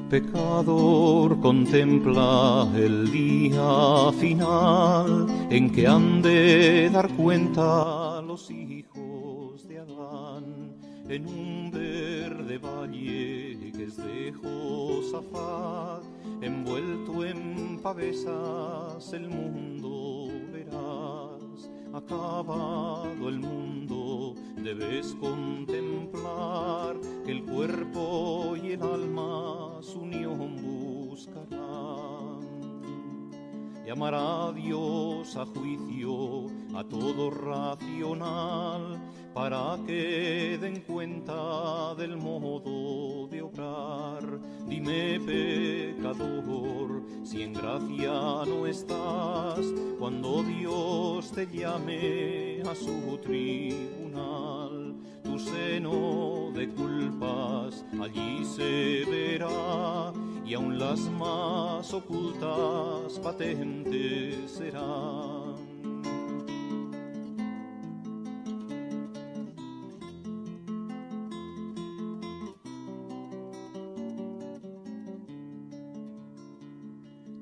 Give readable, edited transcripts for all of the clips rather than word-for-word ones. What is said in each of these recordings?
Pecador, contempla el día final en que han de dar cuenta los hijos de Adán. En un verde valle que es de Josafat, envuelto en pavesas el mundo verás. Acabado el mundo debes contemplar que el cuerpo y el alma su unión buscarán. Llamará Dios a juicio a todo racional para que den cuenta del modo de obrar. Dime, pecador, si en gracia no estás cuando Dios te llame a su tribunal. Tu seno de culpas allí se verá y aun las más ocultas patentes serán.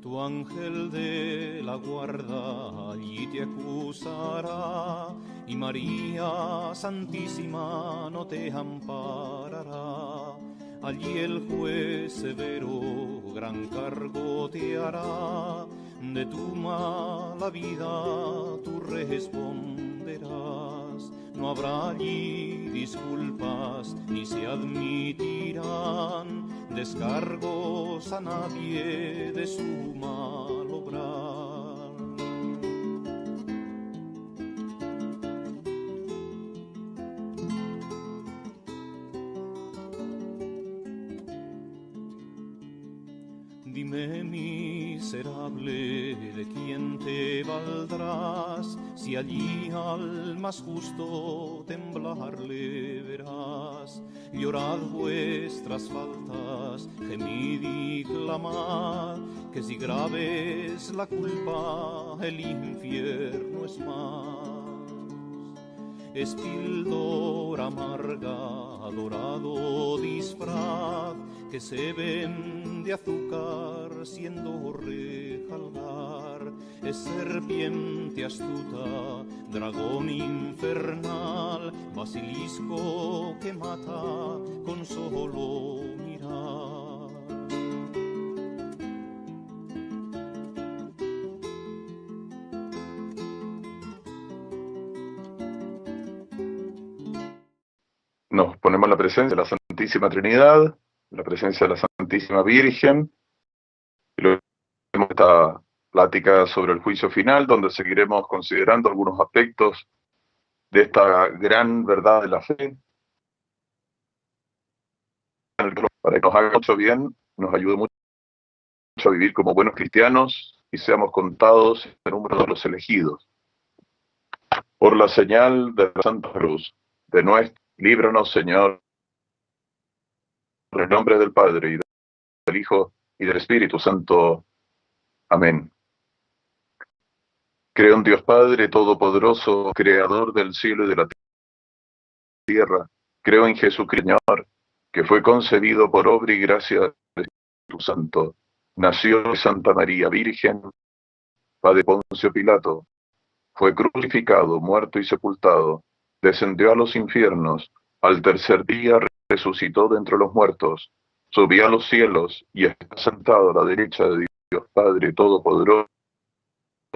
Tu ángel de la guarda allí te acusará y María Santísima no te amparará. Allí el juez severo gran cargo te hará, de tu mala vida tú responderás. No habrá allí disculpas ni se admitirán descargos a nadie de su mal obrar. Dime, miserable, ¿de quién te valdrás? Si allí al más justo temblarle verás. Llorad vuestras faltas, gemid y clamad, que si grave es la culpa, el infierno es más. Es píldora amarga, dorado disfraz, que se vende azúcar siendo rejalgar. Es serpiente astuta, dragón infernal, basilisco que mata con solo mirar. Nos ponemos en la presencia de la Santísima Trinidad, en la presencia de la Santísima Virgen, y luego tenemos esta plática sobre el juicio final, donde seguiremos considerando algunos aspectos de esta gran verdad de la fe, para que nos haga mucho bien, nos ayude mucho a vivir como buenos cristianos y seamos contados en el número de los elegidos. Por la señal de la Santa Cruz, de nuestro, líbranos, Señor, en el nombre del Padre, y del Hijo, y del Espíritu Santo. Amén. Creo en Dios Padre Todopoderoso, Creador del cielo y de la tierra. Creo en Jesucristo, Señor, que fue concebido por obra y gracia del Espíritu Santo. Nació de Santa María Virgen, padre de Poncio Pilato. Fue crucificado, muerto y sepultado. Descendió a los infiernos. Al tercer día resucitó de entre los muertos. Subió a los cielos y está sentado a la derecha de Dios Padre Todopoderoso.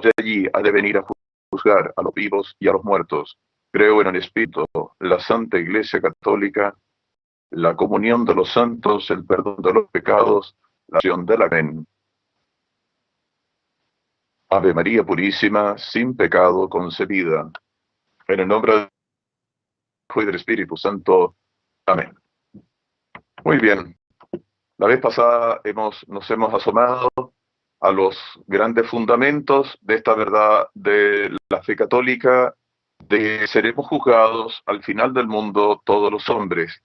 De allí ha de venir a juzgar a los vivos y a los muertos. Creo en el Espíritu, la Santa Iglesia Católica, la comunión de los santos, el perdón de los pecados, la acción del amén. Ave María Purísima, sin pecado concebida. En el nombre del Hijo y del Espíritu Santo. Amén. Muy bien. La vez pasada nos hemos asomado a los grandes fundamentos de esta verdad de la fe católica, de que seremos juzgados al final del mundo todos los hombres.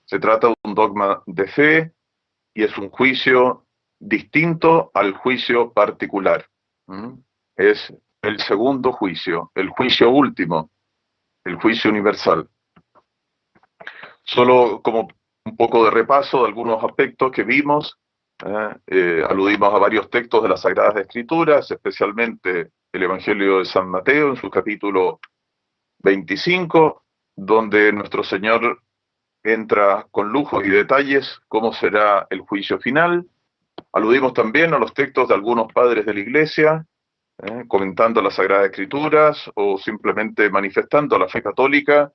Se trata de un dogma de fe y es un juicio distinto al juicio particular. Es el segundo juicio, el juicio último, el juicio universal. Solo como un poco de repaso de algunos aspectos que vimos. Aludimos a varios textos de las Sagradas Escrituras, especialmente el Evangelio de San Mateo en su capítulo 25, donde nuestro Señor entra con lujo y detalles cómo será el juicio final. Aludimos también a los textos de algunos padres de la Iglesia, comentando las Sagradas Escrituras o simplemente manifestando la fe católica.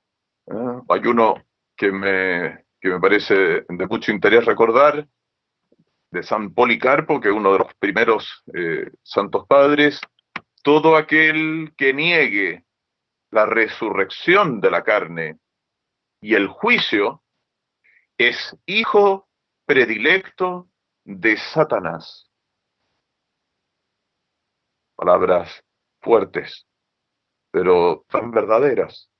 Hay uno que me parece de mucho interés recordar, de San Policarpo, que es uno de los primeros santos padres: todo aquel que niegue la resurrección de la carne y el juicio es hijo predilecto de Satanás. Palabras fuertes, pero tan verdaderas.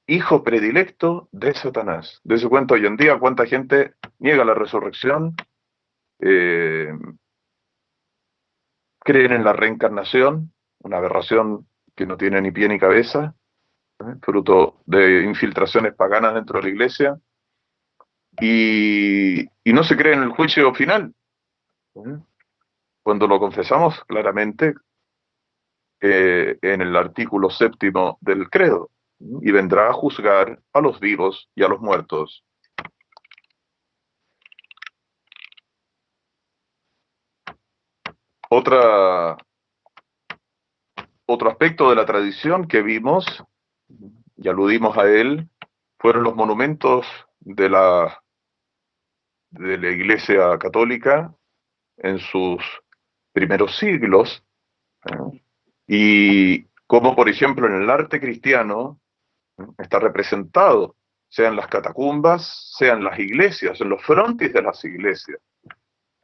Hijo predilecto de Satanás. De su cuenta hoy en día, ¿cuánta gente niega la resurrección? Creen en la reencarnación, una aberración que no tiene ni pie ni cabeza, fruto de infiltraciones paganas dentro de la iglesia, y no se cree en el juicio final. Cuando lo confesamos claramente en el artículo 7º del credo: y vendrá a juzgar a los vivos y a los muertos. Otro aspecto de la tradición que vimos, y aludimos a él, fueron los monumentos de la Iglesia Católica en sus primeros siglos, y como por ejemplo en el arte cristiano está representado, sea en las catacumbas, sea en las iglesias, en los frontis de las iglesias,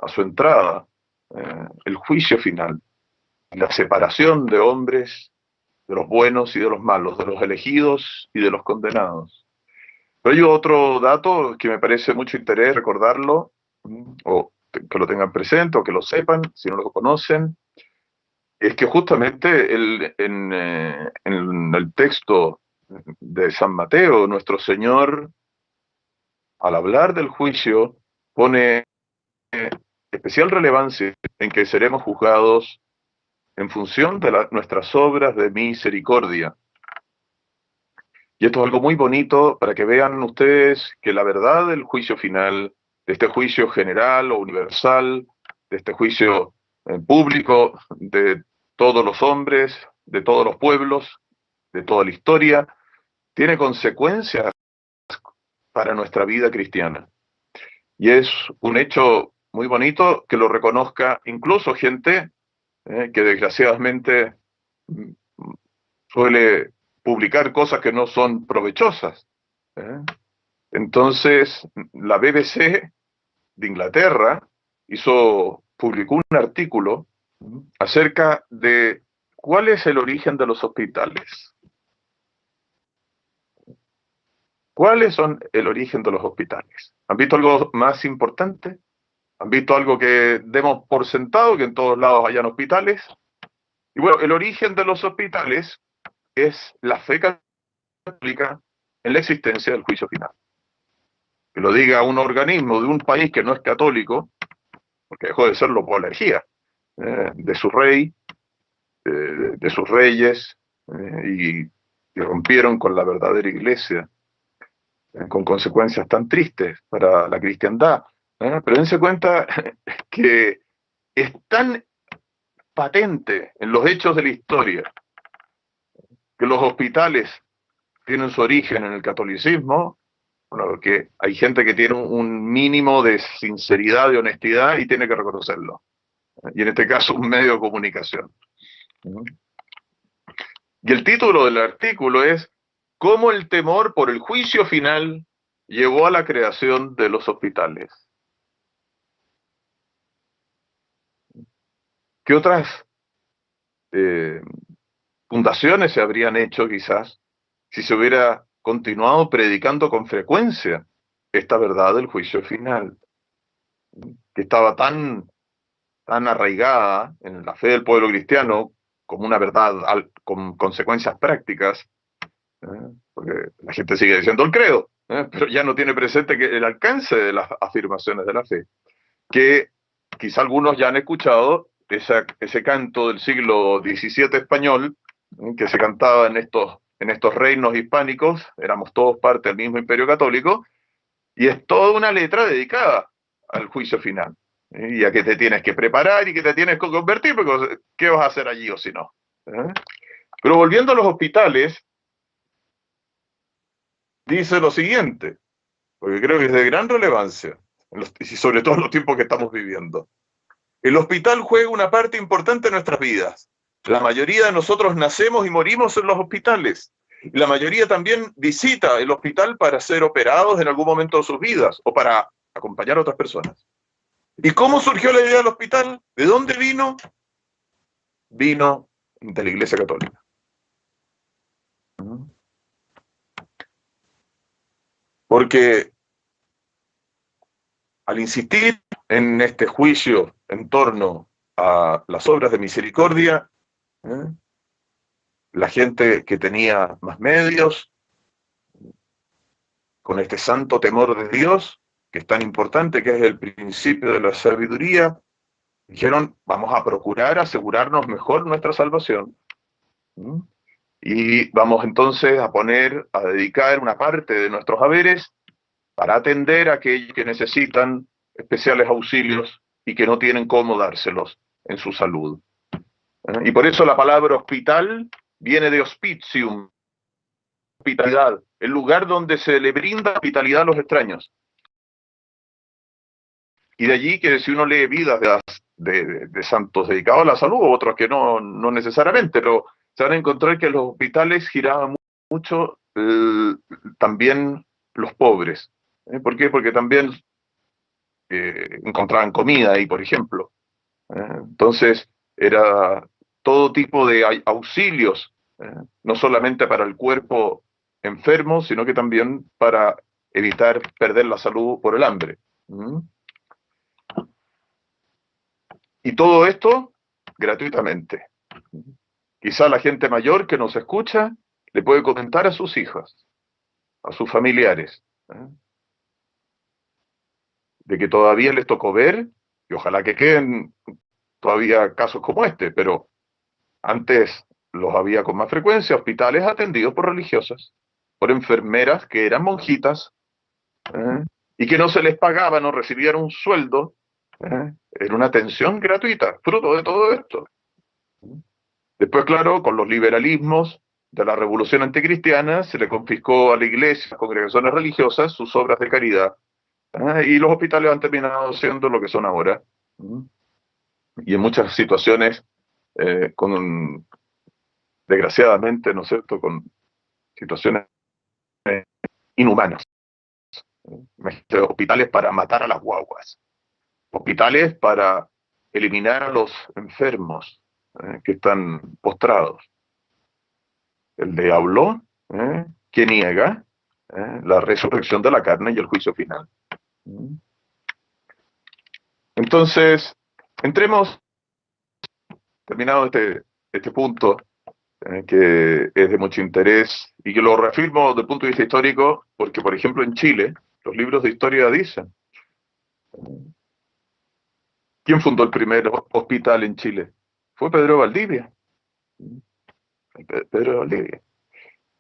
a su entrada, el juicio final, la separación de hombres, de los buenos y de los malos, de los elegidos y de los condenados. Pero hay otro dato que me parece mucho interés recordarlo, o que lo tengan presente, o que lo sepan, si no lo conocen, es que justamente en el texto de San Mateo, nuestro Señor, al hablar del juicio, pone especial relevancia en que seremos juzgados en función de nuestras obras de misericordia. Y esto es algo muy bonito para que vean ustedes que la verdad del juicio final, de este juicio general o universal, de este juicio público de todos los hombres, de todos los pueblos, de toda la historia, tiene consecuencias para nuestra vida cristiana. Y es un hecho muy bonito que lo reconozca incluso gente que desgraciadamente suele publicar cosas que no son provechosas. Entonces, la BBC de Inglaterra publicó un artículo acerca de cuál es el origen de los hospitales. ¿Cuáles son el origen de los hospitales? ¿Han visto algo más importante? ¿Han visto algo que demos por sentado, que en todos lados hayan hospitales? Y bueno, el origen de los hospitales es la fe católica en la existencia del juicio final. Que lo diga un organismo de un país que no es católico, porque dejó de serlo por la herejía de su rey, de sus reyes, y rompieron con la verdadera iglesia, con consecuencias tan tristes para la cristiandad. Pero dense cuenta que es tan patente en los hechos de la historia que los hospitales tienen su origen en el catolicismo. Bueno, que hay gente que tiene un mínimo de sinceridad, de honestidad, y tiene que reconocerlo. Y en este caso, un medio de comunicación. Y el título del artículo es ¿Cómo el temor por el juicio final llevó a la creación de los hospitales? ¿Qué otras fundaciones se habrían hecho quizás si se hubiera continuado predicando con frecuencia esta verdad del juicio final, que estaba tan arraigada en la fe del pueblo cristiano como una verdad con consecuencias prácticas, porque la gente sigue diciendo el credo, pero ya no tiene presente que el alcance de las afirmaciones de la fe, que quizá algunos ya han escuchado ese canto del siglo XVII español, que se cantaba en estos reinos hispánicos, éramos todos parte del mismo imperio católico, y es toda una letra dedicada al juicio final, y a que te tienes que preparar y que te tienes que convertir, porque ¿qué vas a hacer allí o si no? ¿Eh? Pero volviendo a los hospitales, dice lo siguiente, porque creo que es de gran relevancia, y sobre todo en los tiempos que estamos viviendo. El hospital juega una parte importante en nuestras vidas. La mayoría de nosotros nacemos y morimos en los hospitales. Y la mayoría también visita el hospital para ser operados en algún momento de sus vidas o para acompañar a otras personas. ¿Y cómo surgió la idea del hospital? ¿De dónde vino? Vino de la Iglesia Católica. Porque al insistir en este juicio en torno a las obras de misericordia, la gente que tenía más medios, con este santo temor de Dios, que es tan importante, que es el principio de la sabiduría, dijeron, vamos a procurar asegurarnos mejor nuestra salvación. Y vamos entonces a dedicar una parte de nuestros haberes para atender a aquellos que necesitan especiales auxilios y que no tienen cómo dárselos en su salud. Y por eso la palabra hospital viene de hospitium, hospitalidad, el lugar donde se le brinda hospitalidad a los extraños. Y de allí que si uno lee vidas de santos dedicados a la salud, otros que no necesariamente, pero se van a encontrar que en los hospitales giraban mucho también los pobres. ¿Por qué? Porque también encontraban comida ahí, por ejemplo. Entonces, era todo tipo de auxilios, no solamente para el cuerpo enfermo, sino que también para evitar perder la salud por el hambre. Y todo esto gratuitamente. Quizá la gente mayor que nos escucha le puede comentar a sus hijas, a sus familiares, de que todavía les tocó ver, y ojalá que queden todavía casos como este, pero antes los había con más frecuencia, hospitales atendidos por religiosas, por enfermeras que eran monjitas, y que no se les pagaba, no recibían un sueldo, era una atención gratuita, fruto de todo esto. Después, claro, con los liberalismos de la revolución anticristiana, se le confiscó a la iglesia, a las congregaciones religiosas, sus obras de caridad, y los hospitales han terminado siendo lo que son ahora. Y en muchas situaciones, desgraciadamente, ¿no es cierto?, con situaciones inhumanas. Hospitales para matar a las guaguas, hospitales para eliminar a los enfermos que están postrados. El diablo que niega la resurrección de la carne y el juicio final. Entonces, entremos, terminado este punto, que es de mucho interés y que lo reafirmo desde el punto de vista histórico, porque, por ejemplo, en Chile, los libros de historia dicen, ¿quién fundó el primer hospital en Chile? Fue Pedro Valdivia. Pedro Valdivia.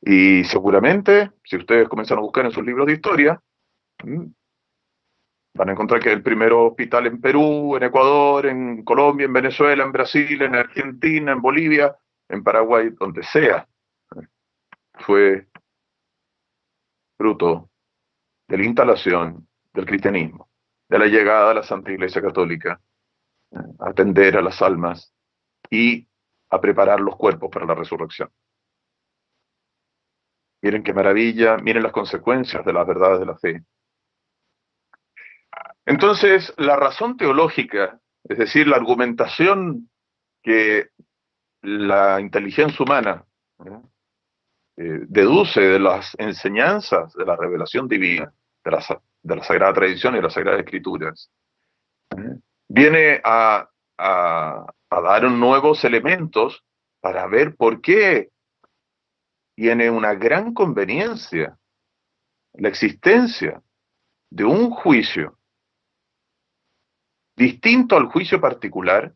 Y seguramente, si ustedes comienzan a buscar en sus libros de historia, van a encontrar que el primer hospital en Perú, en Ecuador, en Colombia, en Venezuela, en Brasil, en Argentina, en Bolivia, en Paraguay, donde sea, fue fruto de la instalación del cristianismo, de la llegada a la Santa Iglesia Católica, a atender a las almas y a preparar los cuerpos para la resurrección. Miren qué maravilla, miren las consecuencias de las verdades de la fe. Entonces, la razón teológica, es decir, la argumentación que la inteligencia humana deduce de las enseñanzas de la revelación divina, de la Sagrada Tradición y de las Sagradas Escrituras, viene a dar nuevos elementos para ver por qué tiene una gran conveniencia la existencia de un juicio distinto al juicio particular,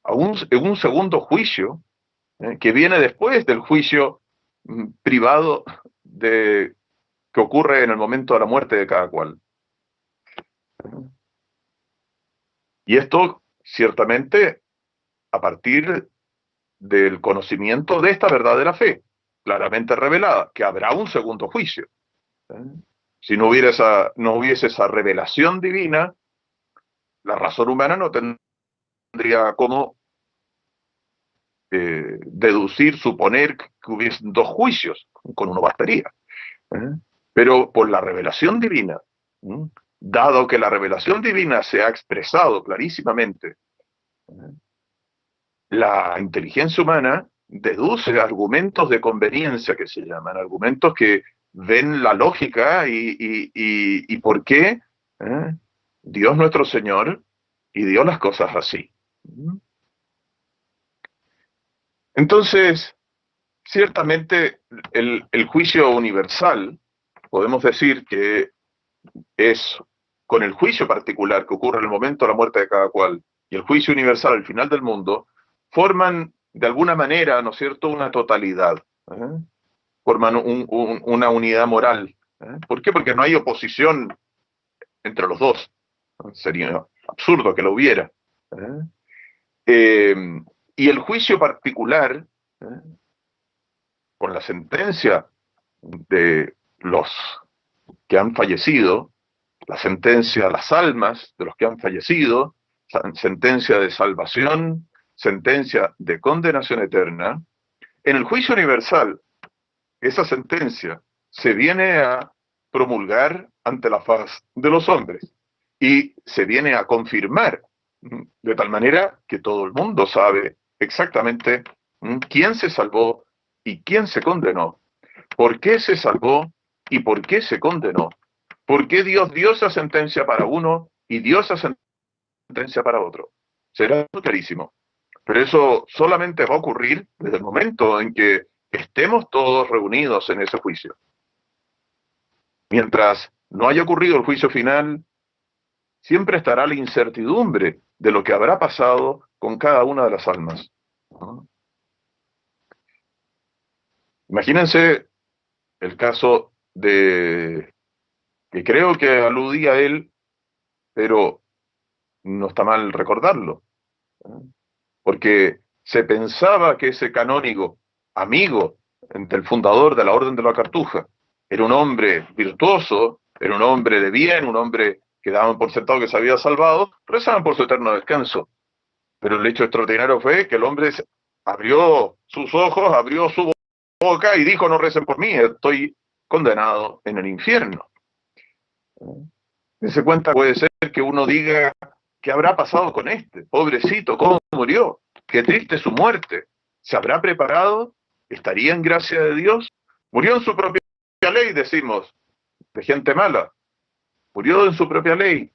un segundo juicio, que viene después del juicio privado que ocurre en el momento de la muerte de cada cual. Y esto, ciertamente, a partir del conocimiento de esta verdadera fe, claramente revelada, que habrá un segundo juicio. Si no hubiese esa revelación divina, la razón humana no tendría cómo deducir, suponer que hubiesen dos juicios, con uno bastaría. Pero por la revelación divina, dado que la revelación divina se ha expresado clarísimamente, la inteligencia humana deduce argumentos de conveniencia, que se llaman, argumentos que ven la lógica y por qué Dios nuestro Señor y dio las cosas así. Entonces, ciertamente el juicio universal, podemos decir que es con el juicio particular que ocurre en el momento de la muerte de cada cual y el juicio universal al final del mundo, forman de alguna manera, ¿no es cierto?, una totalidad, forman una unidad moral. ¿Por qué? Porque no hay oposición entre los dos. Sería absurdo que lo hubiera. Y el juicio particular, con la sentencia de los que han fallecido, la sentencia a las almas de los que han fallecido, sentencia de salvación, sentencia de condenación eterna. En el juicio universal, esa sentencia se viene a promulgar ante la faz de los hombres y se viene a confirmar, de tal manera que todo el mundo sabe exactamente quién se salvó y quién se condenó, por qué se salvó y por qué se condenó, por qué Dios dio esa sentencia para uno y dio esa sentencia para otro. Será clarísimo. Pero eso solamente va a ocurrir desde el momento en que estemos todos reunidos en ese juicio. Mientras no haya ocurrido el juicio final, siempre estará la incertidumbre de lo que habrá pasado con cada una de las almas. Imagínense el caso que creo que aludía a él, pero no está mal recordarlo, porque se pensaba que ese canónigo, amigo entre el fundador de la Orden de la Cartuja, era un hombre virtuoso, era un hombre de bien, un hombre que daban por sentado que se había salvado, rezaban por su eterno descanso. Pero el hecho extraordinario fue que el hombre abrió sus ojos, abrió su boca y dijo: no recen por mí, estoy condenado en el infierno. Se cuenta, puede ser que uno diga: ¿qué habrá pasado con este? Pobrecito, ¿cómo murió? Qué triste su muerte. ¿Se habrá preparado? ¿Estaría en gracia de Dios? Murió en su propia ley, decimos, de gente mala. Murió en su propia ley.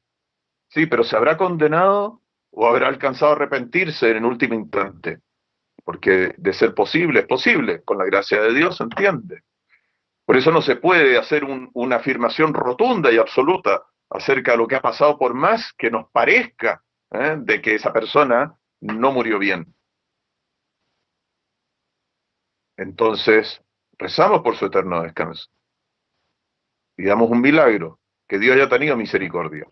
Sí, pero ¿se habrá condenado o habrá alcanzado a arrepentirse en el último instante? Porque de ser posible, es posible. Con la gracia de Dios se entiende. Por eso no se puede hacer una afirmación rotunda y absoluta acerca de lo que ha pasado, por más que nos parezca de que esa persona no murió bien. Entonces, rezamos por su eterno descanso. Pidamos un milagro, que Dios haya tenido misericordia.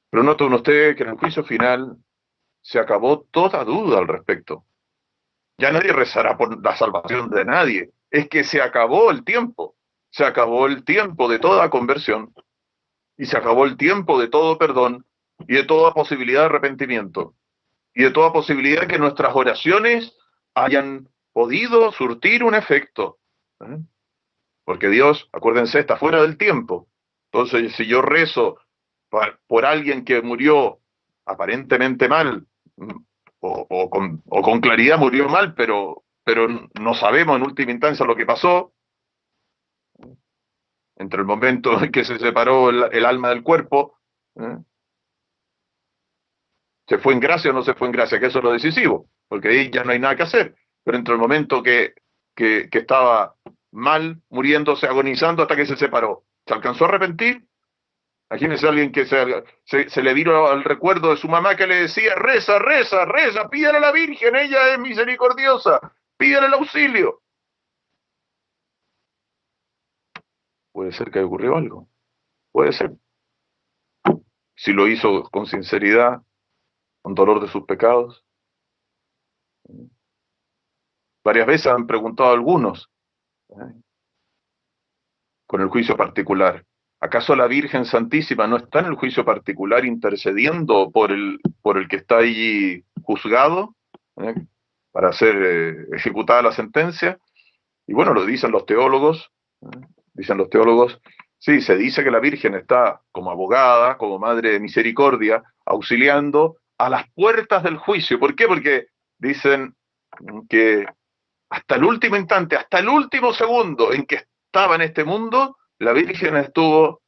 Pero noten ustedes que en el juicio final se acabó toda duda al respecto. Ya nadie rezará por la salvación de nadie. Es que se acabó el tiempo. Se acabó el tiempo de toda conversión. Y se acabó el tiempo de todo perdón y de toda posibilidad de arrepentimiento. Y de toda posibilidad de que nuestras oraciones hayan podido surtir un efecto. Porque Dios, acuérdense, está fuera del tiempo. Entonces, si yo rezo por alguien que murió aparentemente mal, o con claridad murió mal, pero no sabemos en última instancia lo que pasó, entre el momento en que se separó el alma del cuerpo, ¿se fue en gracia o no se fue en gracia? Que eso es lo decisivo, porque ahí ya no hay nada que hacer. Pero entre el momento que estaba mal, muriéndose, agonizando, hasta que se separó, ¿se alcanzó a arrepentir? Imagínense a alguien que se le vino al recuerdo de su mamá que le decía, reza, reza, reza, pídale a la Virgen, ella es misericordiosa, pídale el auxilio. Puede ser que haya ocurrido algo, puede ser. Si lo hizo con sinceridad, con dolor de sus pecados. Varias veces han preguntado algunos, con el juicio particular. ¿Acaso la Virgen Santísima no está en el juicio particular intercediendo por el que está allí juzgado para ser ejecutada la sentencia? Y bueno, lo dicen los teólogos, sí, se dice que la Virgen está como abogada, como madre de misericordia, auxiliando a las puertas del juicio. ¿Por qué? Porque dicen que hasta el último instante, hasta el último segundo en que estaba en este mundo, la Virgen estuvo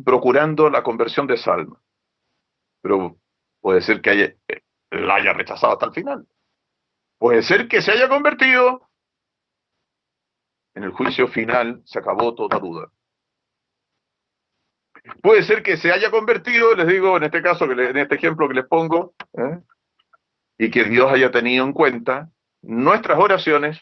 procurando la conversión de esa alma. Pero puede ser que la haya rechazado hasta el final. Puede ser que se haya convertido. En el juicio final se acabó toda duda. Puede ser que se haya convertido, les digo, en este caso, en este ejemplo que les pongo, y que Dios haya tenido en cuenta nuestras oraciones,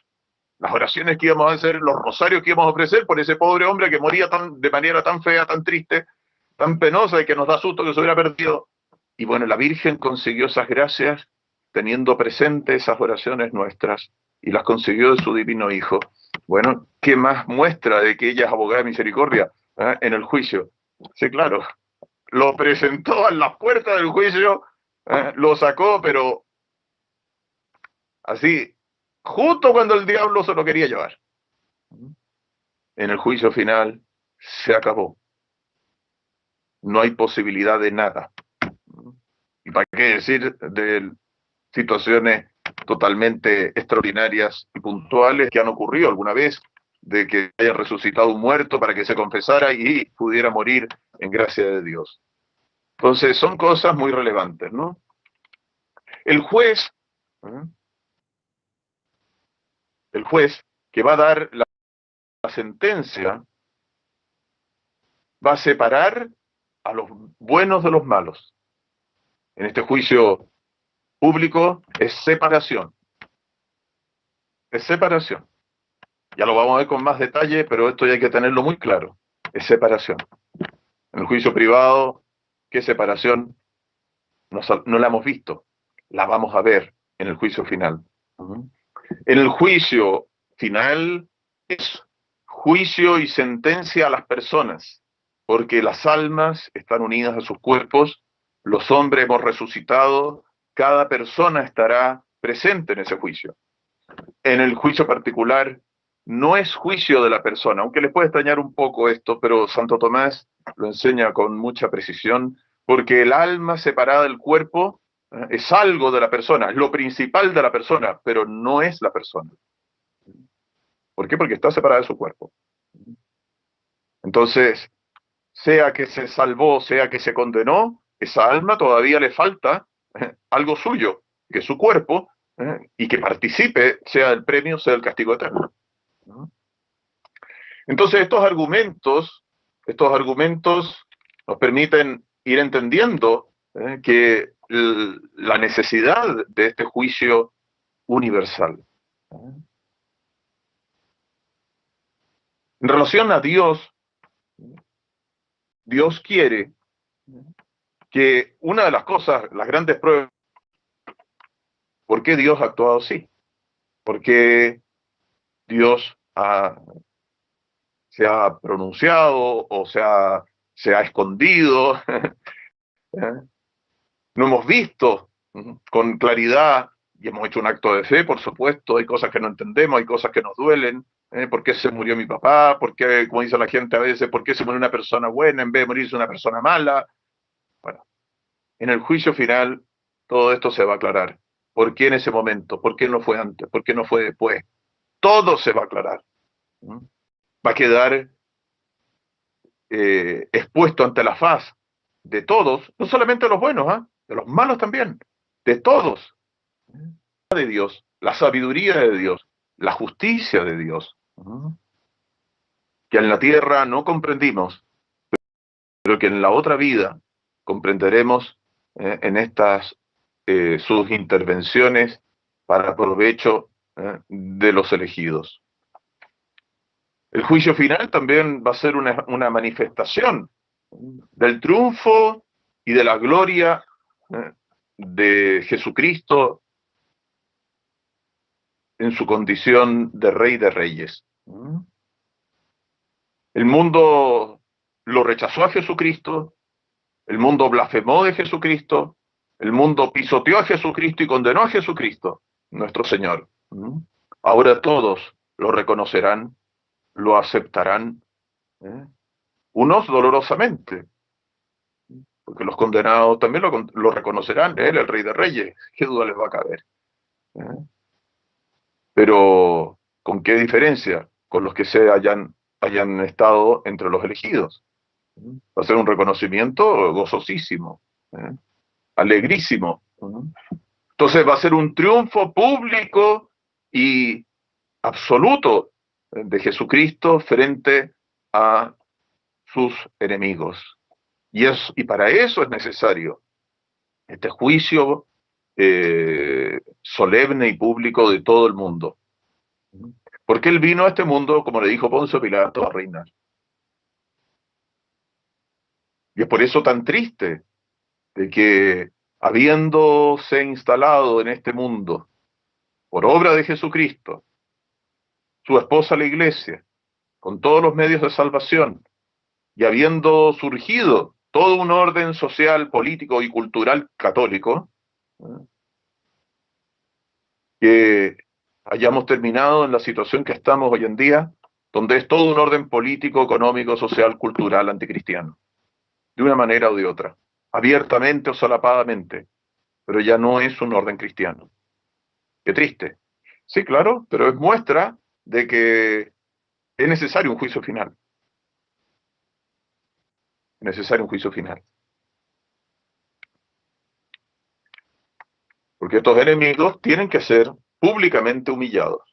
las oraciones que íbamos a hacer, los rosarios que íbamos a ofrecer por ese pobre hombre que moría de manera tan fea, tan triste, tan penosa y que nos da susto que se hubiera perdido. Y bueno, la Virgen consiguió esas gracias teniendo presentes esas oraciones nuestras y las consiguió de su divino Hijo. Bueno, ¿qué más muestra de que ella es abogada de misericordia en el juicio? Sí, claro, lo presentó a las puertas del juicio, lo sacó, pero así, justo cuando el diablo se lo quería llevar. En el juicio final se acabó. No hay posibilidad de nada. ¿Y para qué decir de situaciones totalmente extraordinarias y puntuales que han ocurrido alguna vez, de que haya resucitado un muerto para que se confesara y pudiera morir en gracia de Dios? Entonces son cosas muy relevantes, ¿no? El juez que va a dar la sentencia va a separar a los buenos de los malos. En este juicio público es separación. Es separación. Ya lo vamos a ver con más detalle, pero esto ya hay que tenerlo muy claro. Es separación. En el juicio privado, ¿qué separación? No la hemos visto. La vamos a ver en el juicio final. En el juicio final es juicio y sentencia a las personas, porque las almas están unidas a sus cuerpos, los hombres hemos resucitado, cada persona estará presente en ese juicio. En el juicio particular no es juicio de la persona, aunque les puede extrañar un poco esto, pero Santo Tomás lo enseña con mucha precisión, porque el alma separada del cuerpo es algo de la persona, es lo principal de la persona, pero no es la persona. ¿Por qué? Porque está separada de su cuerpo. Entonces, sea que se salvó, sea que se condenó, esa alma todavía le falta algo suyo, que es su cuerpo, y que participe, sea el premio, sea el castigo eterno. Entonces, estos argumentos nos permiten ir entendiendo que la necesidad de este juicio universal. En relación a Dios, Dios quiere que una de las cosas, las grandes pruebas, ¿por qué Dios ha actuado así? ¿Por qué Dios se ha pronunciado o se ha escondido? No hemos visto con claridad y hemos hecho un acto de fe, por supuesto. Hay cosas que no entendemos, hay cosas que nos duelen. ¿Por qué se murió mi papá? ¿Por qué, como dice la gente a veces, por qué se murió una persona buena en vez de morirse una persona mala? Bueno, en el juicio final todo esto se va a aclarar. ¿Por qué en ese momento? ¿Por qué no fue antes? ¿Por qué no fue después? Todo se va a aclarar. Va a quedar expuesto ante la faz de todos, no solamente de los buenos, de los malos también, de todos. De Dios, la sabiduría de Dios, la justicia de Dios, que en la tierra no comprendimos, pero que en la otra vida comprenderemos en estas sus intervenciones para provecho de los elegidos. El juicio final también va a ser una manifestación del triunfo y de la gloria de Jesucristo en su condición de Rey de Reyes. El mundo lo rechazó a Jesucristo, el mundo blasfemó de Jesucristo, el mundo pisoteó a Jesucristo y condenó a Jesucristo, nuestro Señor. Ahora todos lo reconocerán, lo aceptarán, unos dolorosamente, porque los condenados también lo reconocerán, Él, el Rey de Reyes, qué duda les va a caber. Pero, ¿con qué diferencia? Con los que se hayan estado entre los elegidos. Va a ser un reconocimiento gozosísimo, alegrísimo. Entonces va a ser un triunfo público y absoluto de Jesucristo frente a sus enemigos. Y para eso es necesario este juicio solemne y público de todo el mundo. Porque Él vino a este mundo, como le dijo Poncio Pilato, a reinar. Y es por eso tan triste de que, habiéndose instalado en este mundo, por obra de Jesucristo, su esposa la Iglesia, con todos los medios de salvación, y habiendo surgido todo un orden social, político y cultural católico, que hayamos terminado en la situación que estamos hoy en día, donde es todo un orden político, económico, social, cultural, anticristiano, de una manera o de otra, abiertamente o solapadamente, pero ya no es un orden cristiano. Qué triste. Sí, claro, pero es muestra de que es necesario un juicio final. Es necesario un juicio final. Porque estos enemigos tienen que ser públicamente humillados.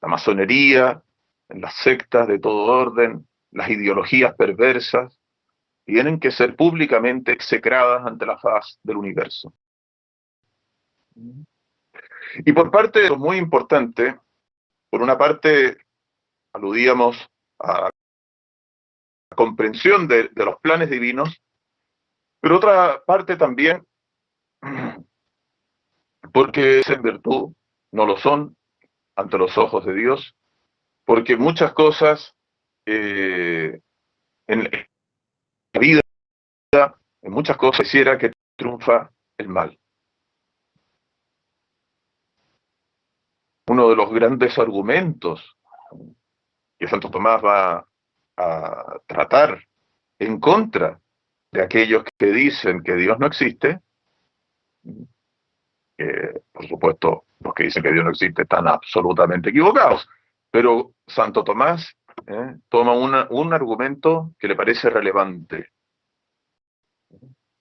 La masonería, las sectas de todo orden, las ideologías perversas, tienen que ser públicamente execradas ante la faz del universo. Y por parte de lo muy importante, por una parte aludíamos a la comprensión de los planes divinos, pero otra parte también porque es en virtud, no lo son ante los ojos de Dios, porque muchas cosas en la vida, en muchas cosas quisiera que triunfa el mal. Uno de los grandes argumentos que Santo Tomás va a tratar en contra de aquellos que dicen que Dios no existe, por supuesto, los que dicen que Dios no existe están absolutamente equivocados, pero Santo Tomás toma un argumento que le parece relevante: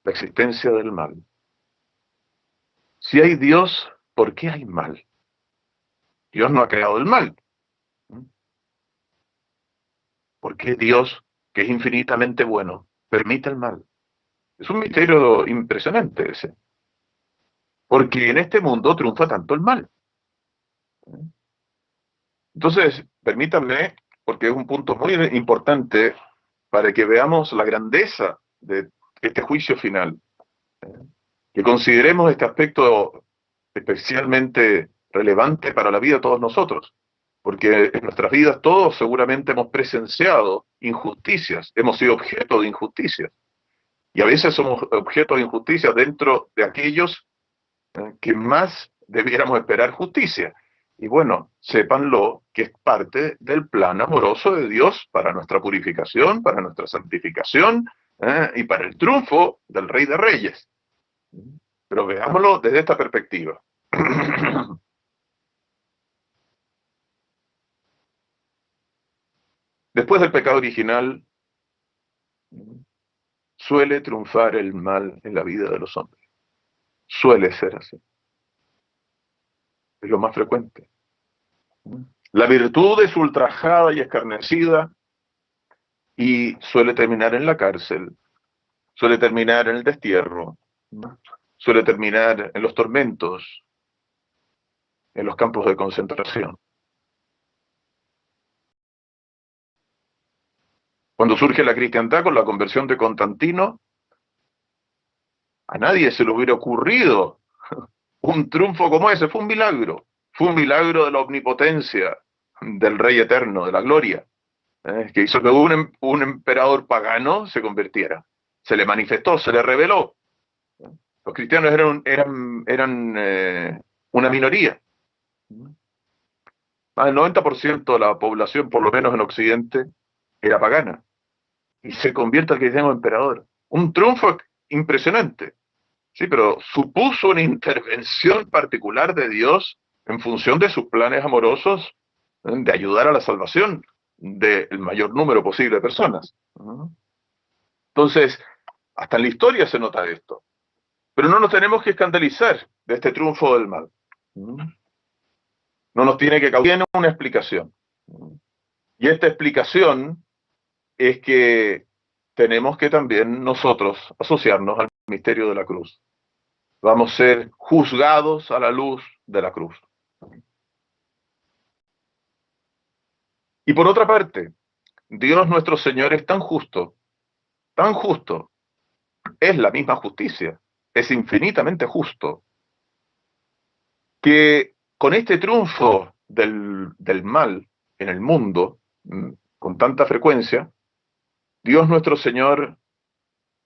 la existencia del mal. Si hay Dios, ¿por qué hay mal? Dios no ha creado el mal. ¿Por qué Dios, que es infinitamente bueno, permite el mal? Es un misterio impresionante ese. Porque en este mundo triunfa tanto el mal. Entonces, permítanme, porque es un punto muy importante para que veamos la grandeza de este juicio final, que consideremos este aspecto especialmente relevante para la vida de todos nosotros, porque en nuestras vidas todos seguramente hemos presenciado injusticias, hemos sido objeto de injusticias, y a veces somos objeto de injusticias dentro de aquellos que más debiéramos esperar justicia. Y bueno, sépanlo que es parte del plan amoroso de Dios para nuestra purificación, para nuestra santificación y para el triunfo del Rey de Reyes. Pero veámoslo desde esta perspectiva. Después del pecado original, suele triunfar el mal en la vida de los hombres. Suele ser así. Es lo más frecuente. La virtud es ultrajada y escarnecida y suele terminar en la cárcel, suele terminar en el destierro, suele terminar en los tormentos, en los campos de concentración. Cuando surge la cristiandad con la conversión de Constantino, a nadie se le hubiera ocurrido un triunfo como ese. Fue un milagro. Fue un milagro de la omnipotencia del Rey Eterno, de la gloria, que hizo que un emperador pagano se convirtiera. Se le manifestó, se le reveló. Los cristianos eran una minoría. Más del 90% de la población, por lo menos en Occidente, era pagana. Y se convierte al cristiano emperador. Un triunfo impresionante. Sí, pero supuso una intervención particular de Dios en función de sus planes amorosos de ayudar a la salvación del mayor número posible de personas. Entonces, hasta en la historia se nota esto. Pero no nos tenemos que escandalizar de este triunfo del mal. No nos tiene que causar una explicación. Y esta explicación es que tenemos que también nosotros asociarnos al misterio de la cruz. Vamos a ser juzgados a la luz de la cruz. Y por otra parte, Dios nuestro Señor es tan justo, es la misma justicia, es infinitamente justo, que con este triunfo del mal en el mundo, con tanta frecuencia, Dios nuestro Señor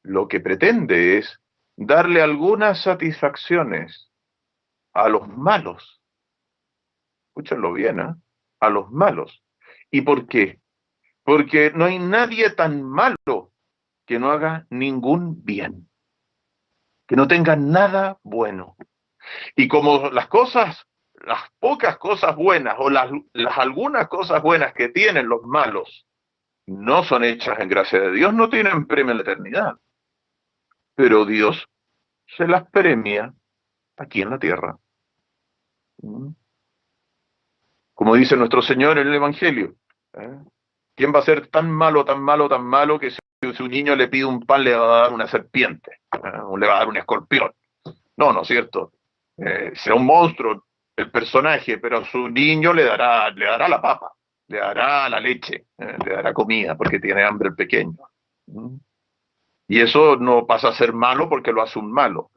lo que pretende es darle algunas satisfacciones a los malos. Escúchenlo bien, ¿eh? A los malos. ¿Y por qué? Porque no hay nadie tan malo que no haga ningún bien, que no tenga nada bueno. Y como las pocas cosas buenas o las algunas cosas buenas que tienen los malos no son hechas en gracia de Dios, no tienen premio en la eternidad. Pero Dios se las premia aquí en la tierra. Como dice nuestro Señor en el Evangelio, ¿quién va a ser tan malo, tan malo, tan malo que si su niño le pide un pan le va a dar una serpiente, o le va a dar un escorpión? No, ¿no es cierto? Será un monstruo el personaje, pero a su niño le dará la papa, le dará la leche, le dará comida porque tiene hambre el pequeño. Y eso no pasa a ser malo porque lo hace un malo.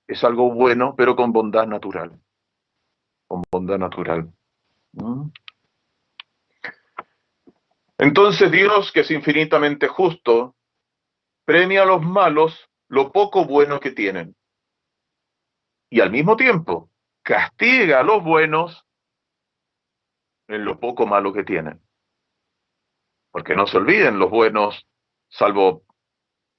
Es algo bueno, pero con bondad natural. Con bondad natural. Entonces Dios, que es infinitamente justo, premia a los malos lo poco bueno que tienen. Y al mismo tiempo, castiga a los buenos en lo poco malo que tienen. Porque no se olviden, los buenos, salvo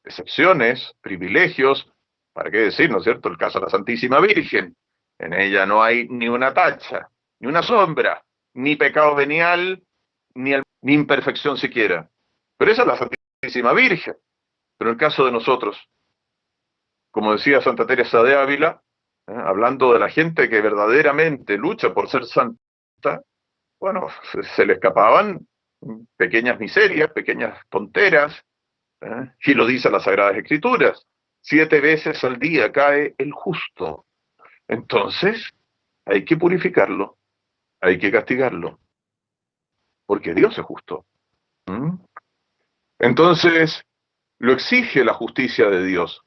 excepciones, privilegios, ¿para qué decir, no es cierto? El caso de la Santísima Virgen. En ella no hay ni una tacha, ni una sombra, ni pecado venial, ni imperfección siquiera. Pero esa es la Santísima Virgen. Pero en el caso de nosotros, como decía Santa Teresa de Ávila, hablando de la gente que verdaderamente lucha por ser santa, bueno, se le escapaban pequeñas miserias, pequeñas tonteras, y lo dice las Sagradas Escrituras, 7 veces al día cae el justo. Entonces, hay que purificarlo, hay que castigarlo, porque Dios es justo. Entonces, lo exige la justicia de Dios,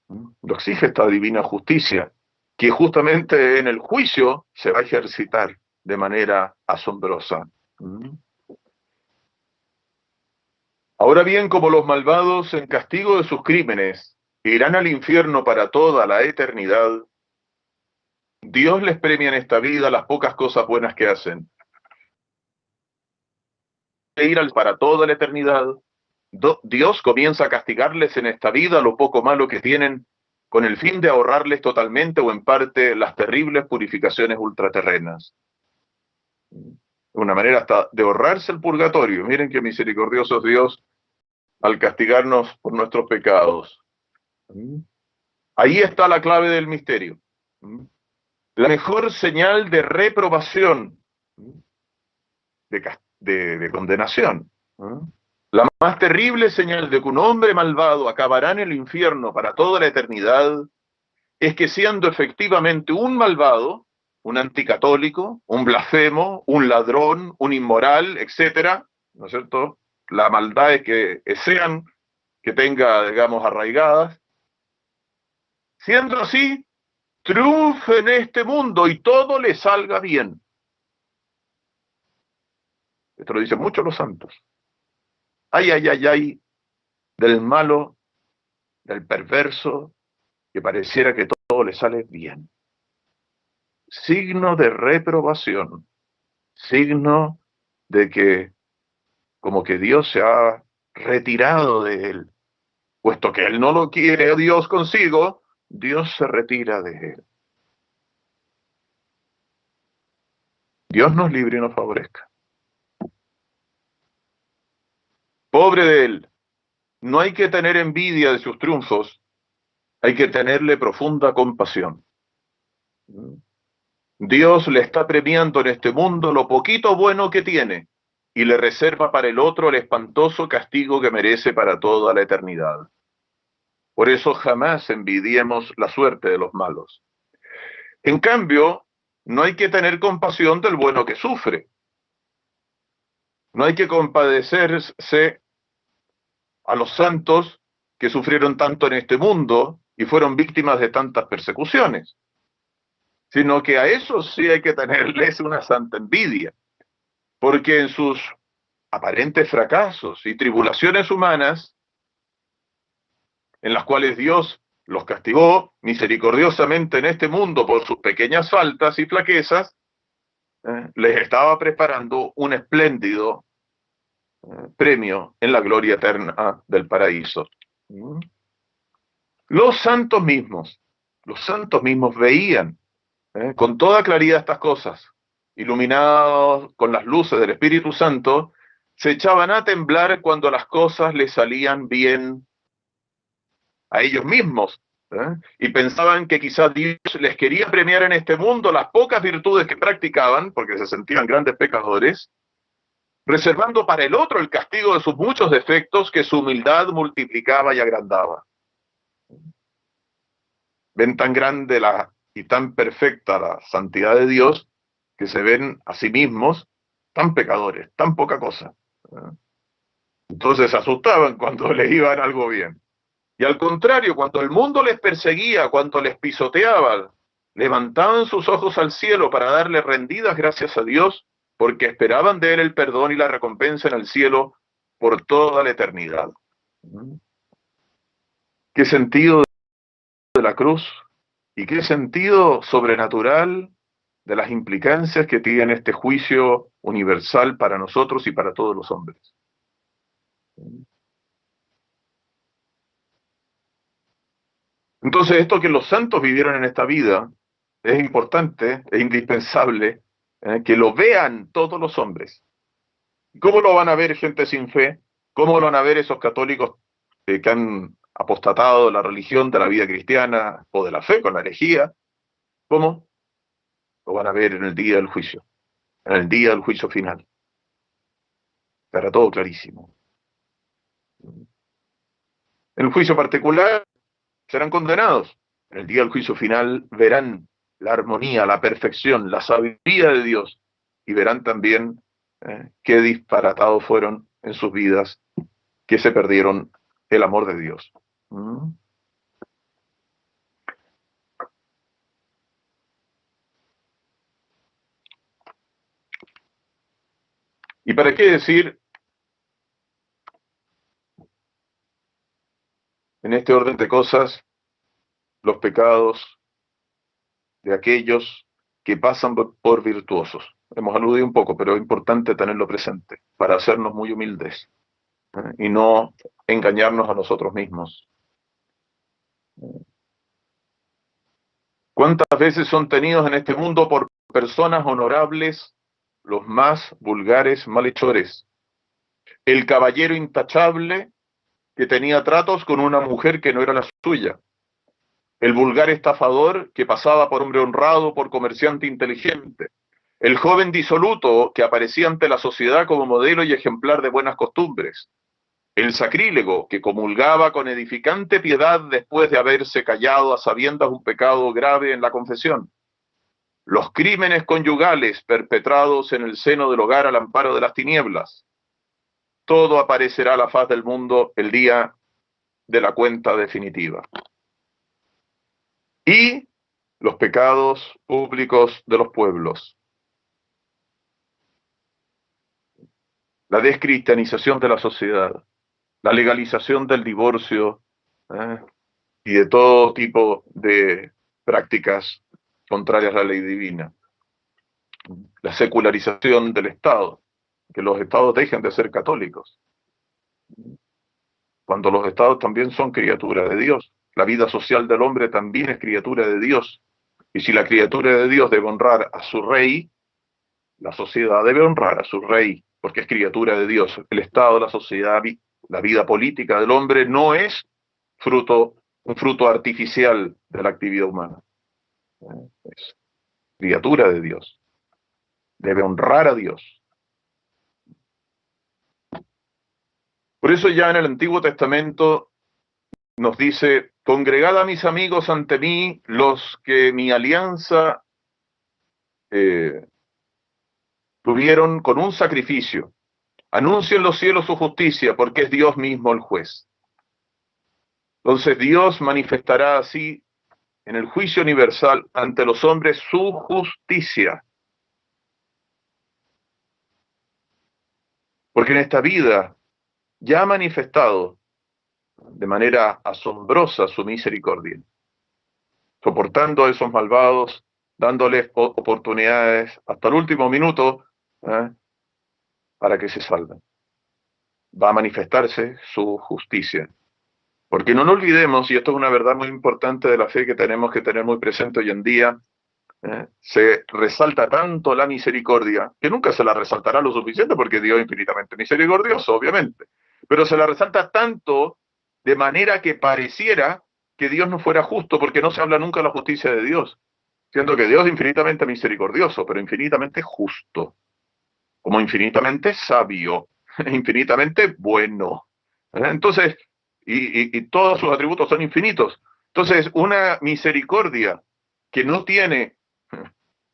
lo exige esta divina justicia, que justamente en el juicio se va a ejercitar de manera asombrosa. Ahora bien, como los malvados en castigo de sus crímenes irán al infierno para toda la eternidad, Dios les premia en esta vida las pocas cosas buenas que hacen. Para toda la eternidad, Dios comienza a castigarles en esta vida lo poco malo que tienen, con el fin de ahorrarles totalmente o en parte las terribles purificaciones ultraterrenas. Una manera hasta de ahorrarse el purgatorio. Miren qué misericordioso es Dios al castigarnos por nuestros pecados. Ahí está la clave del misterio. La mejor señal de reprobación, de condenación, ¿Ah? La más terrible señal de que un hombre malvado acabará en el infierno para toda la eternidad es que siendo efectivamente un malvado, un anticatólico, un blasfemo, un ladrón, un inmoral, etcétera, ¿no es cierto? La maldad es que sean, que tenga, digamos, arraigadas. Siendo así, triunfe en este mundo y todo le salga bien. Esto lo dicen muchos los santos. Ay, ay, ay, ay, del malo, del perverso, que pareciera que todo le sale bien. Signo de reprobación, signo de que como que Dios se ha retirado de él. Puesto que él no lo quiere a Dios consigo, Dios se retira de él. Dios nos libre y nos favorezca. Pobre de él, no hay que tener envidia de sus triunfos, hay que tenerle profunda compasión. Dios le está premiando en este mundo lo poquito bueno que tiene y le reserva para el otro el espantoso castigo que merece para toda la eternidad. Por eso jamás envidiemos la suerte de los malos. En cambio, no hay que tener compasión del bueno que sufre. No hay que compadecerse a los santos que sufrieron tanto en este mundo y fueron víctimas de tantas persecuciones, sino que a esos sí hay que tenerles una santa envidia, porque en sus aparentes fracasos y tribulaciones humanas, en las cuales Dios los castigó misericordiosamente en este mundo por sus pequeñas faltas y flaquezas, les estaba preparando un espléndido premio en la gloria eterna del paraíso. Los santos mismos veían con toda claridad estas cosas, iluminados con las luces del Espíritu Santo, se echaban a temblar cuando las cosas les salían bien a ellos mismos, y pensaban que quizás Dios les quería premiar en este mundo las pocas virtudes que practicaban, porque se sentían grandes pecadores, reservando para el otro el castigo de sus muchos defectos que su humildad multiplicaba y agrandaba. Ven tan grande y tan perfecta la santidad de Dios que se ven a sí mismos tan pecadores, tan poca cosa. Entonces se asustaban cuando les iban algo bien. Y al contrario, cuando el mundo les perseguía, cuando les pisoteaba, levantaban sus ojos al cielo para darle rendidas gracias a Dios, porque esperaban de él el perdón y la recompensa en el cielo por toda la eternidad. ¿Qué sentido de la cruz? ¿Y qué sentido sobrenatural de las implicancias que tiene este juicio universal para nosotros y para todos los hombres? Entonces, esto que los santos vivieron en esta vida es importante, es indispensable, que lo vean todos los hombres. ¿Cómo lo van a ver gente sin fe? ¿Cómo lo van a ver esos católicos que han apostatado de la religión, de la vida cristiana o de la fe con la herejía? ¿Cómo? Lo van a ver en el día del juicio, en el día del juicio final. Estará todo clarísimo. En el juicio particular serán condenados. En el día del juicio final verán la armonía, la perfección, la sabiduría de Dios y verán también qué disparatados fueron en sus vidas, que se perdieron el amor de Dios. ¿Y para qué decir en este orden de cosas los pecados de aquellos que pasan por virtuosos? Hemos aludido un poco, pero es importante tenerlo presente para hacernos muy humildes y no engañarnos a nosotros mismos. ¿Cuántas veces son tenidos en este mundo por personas honorables los más vulgares malhechores? El caballero intachable que tenía tratos con una mujer que no era la suya. El vulgar estafador que pasaba por hombre honrado, por comerciante inteligente. El joven disoluto que aparecía ante la sociedad como modelo y ejemplar de buenas costumbres. El sacrílego que comulgaba con edificante piedad después de haberse callado a sabiendas un pecado grave en la confesión. Los crímenes conyugales perpetrados en el seno del hogar al amparo de las tinieblas. Todo aparecerá a la faz del mundo el día de la cuenta definitiva. Y los pecados públicos de los pueblos. La descristianización de la sociedad, la legalización del divorcio y de todo tipo de prácticas contrarias a la ley divina. La secularización del Estado, que los estados dejen de ser católicos, cuando los estados también son criaturas de Dios. La vida social del hombre también es criatura de Dios. Y si la criatura de Dios debe honrar a su rey, la sociedad debe honrar a su rey, porque es criatura de Dios. El Estado, la sociedad, la vida política del hombre no es un fruto artificial de la actividad humana. Es criatura de Dios. Debe honrar a Dios. Por eso ya en el Antiguo Testamento nos dice: congregad a mis amigos ante mí, los que mi alianza tuvieron con un sacrificio. Anuncien los cielos su justicia, porque es Dios mismo el juez. Entonces Dios manifestará así en el juicio universal ante los hombres su justicia. Porque en esta vida ya ha manifestado de manera asombrosa su misericordia, soportando a esos malvados, dándoles oportunidades hasta el último minuto para que se salven. Va a manifestarse su justicia. Porque no nos olvidemos, y esto es una verdad muy importante de la fe que tenemos que tener muy presente hoy en día, se resalta tanto la misericordia, que nunca se la resaltará lo suficiente porque Dios es infinitamente misericordioso, obviamente, pero se la resalta tanto de manera que pareciera que Dios no fuera justo, porque no se habla nunca de la justicia de Dios, siendo que Dios es infinitamente misericordioso, pero infinitamente justo, como infinitamente sabio, infinitamente bueno. Entonces, y todos sus atributos son infinitos. Entonces, una misericordia que no tiene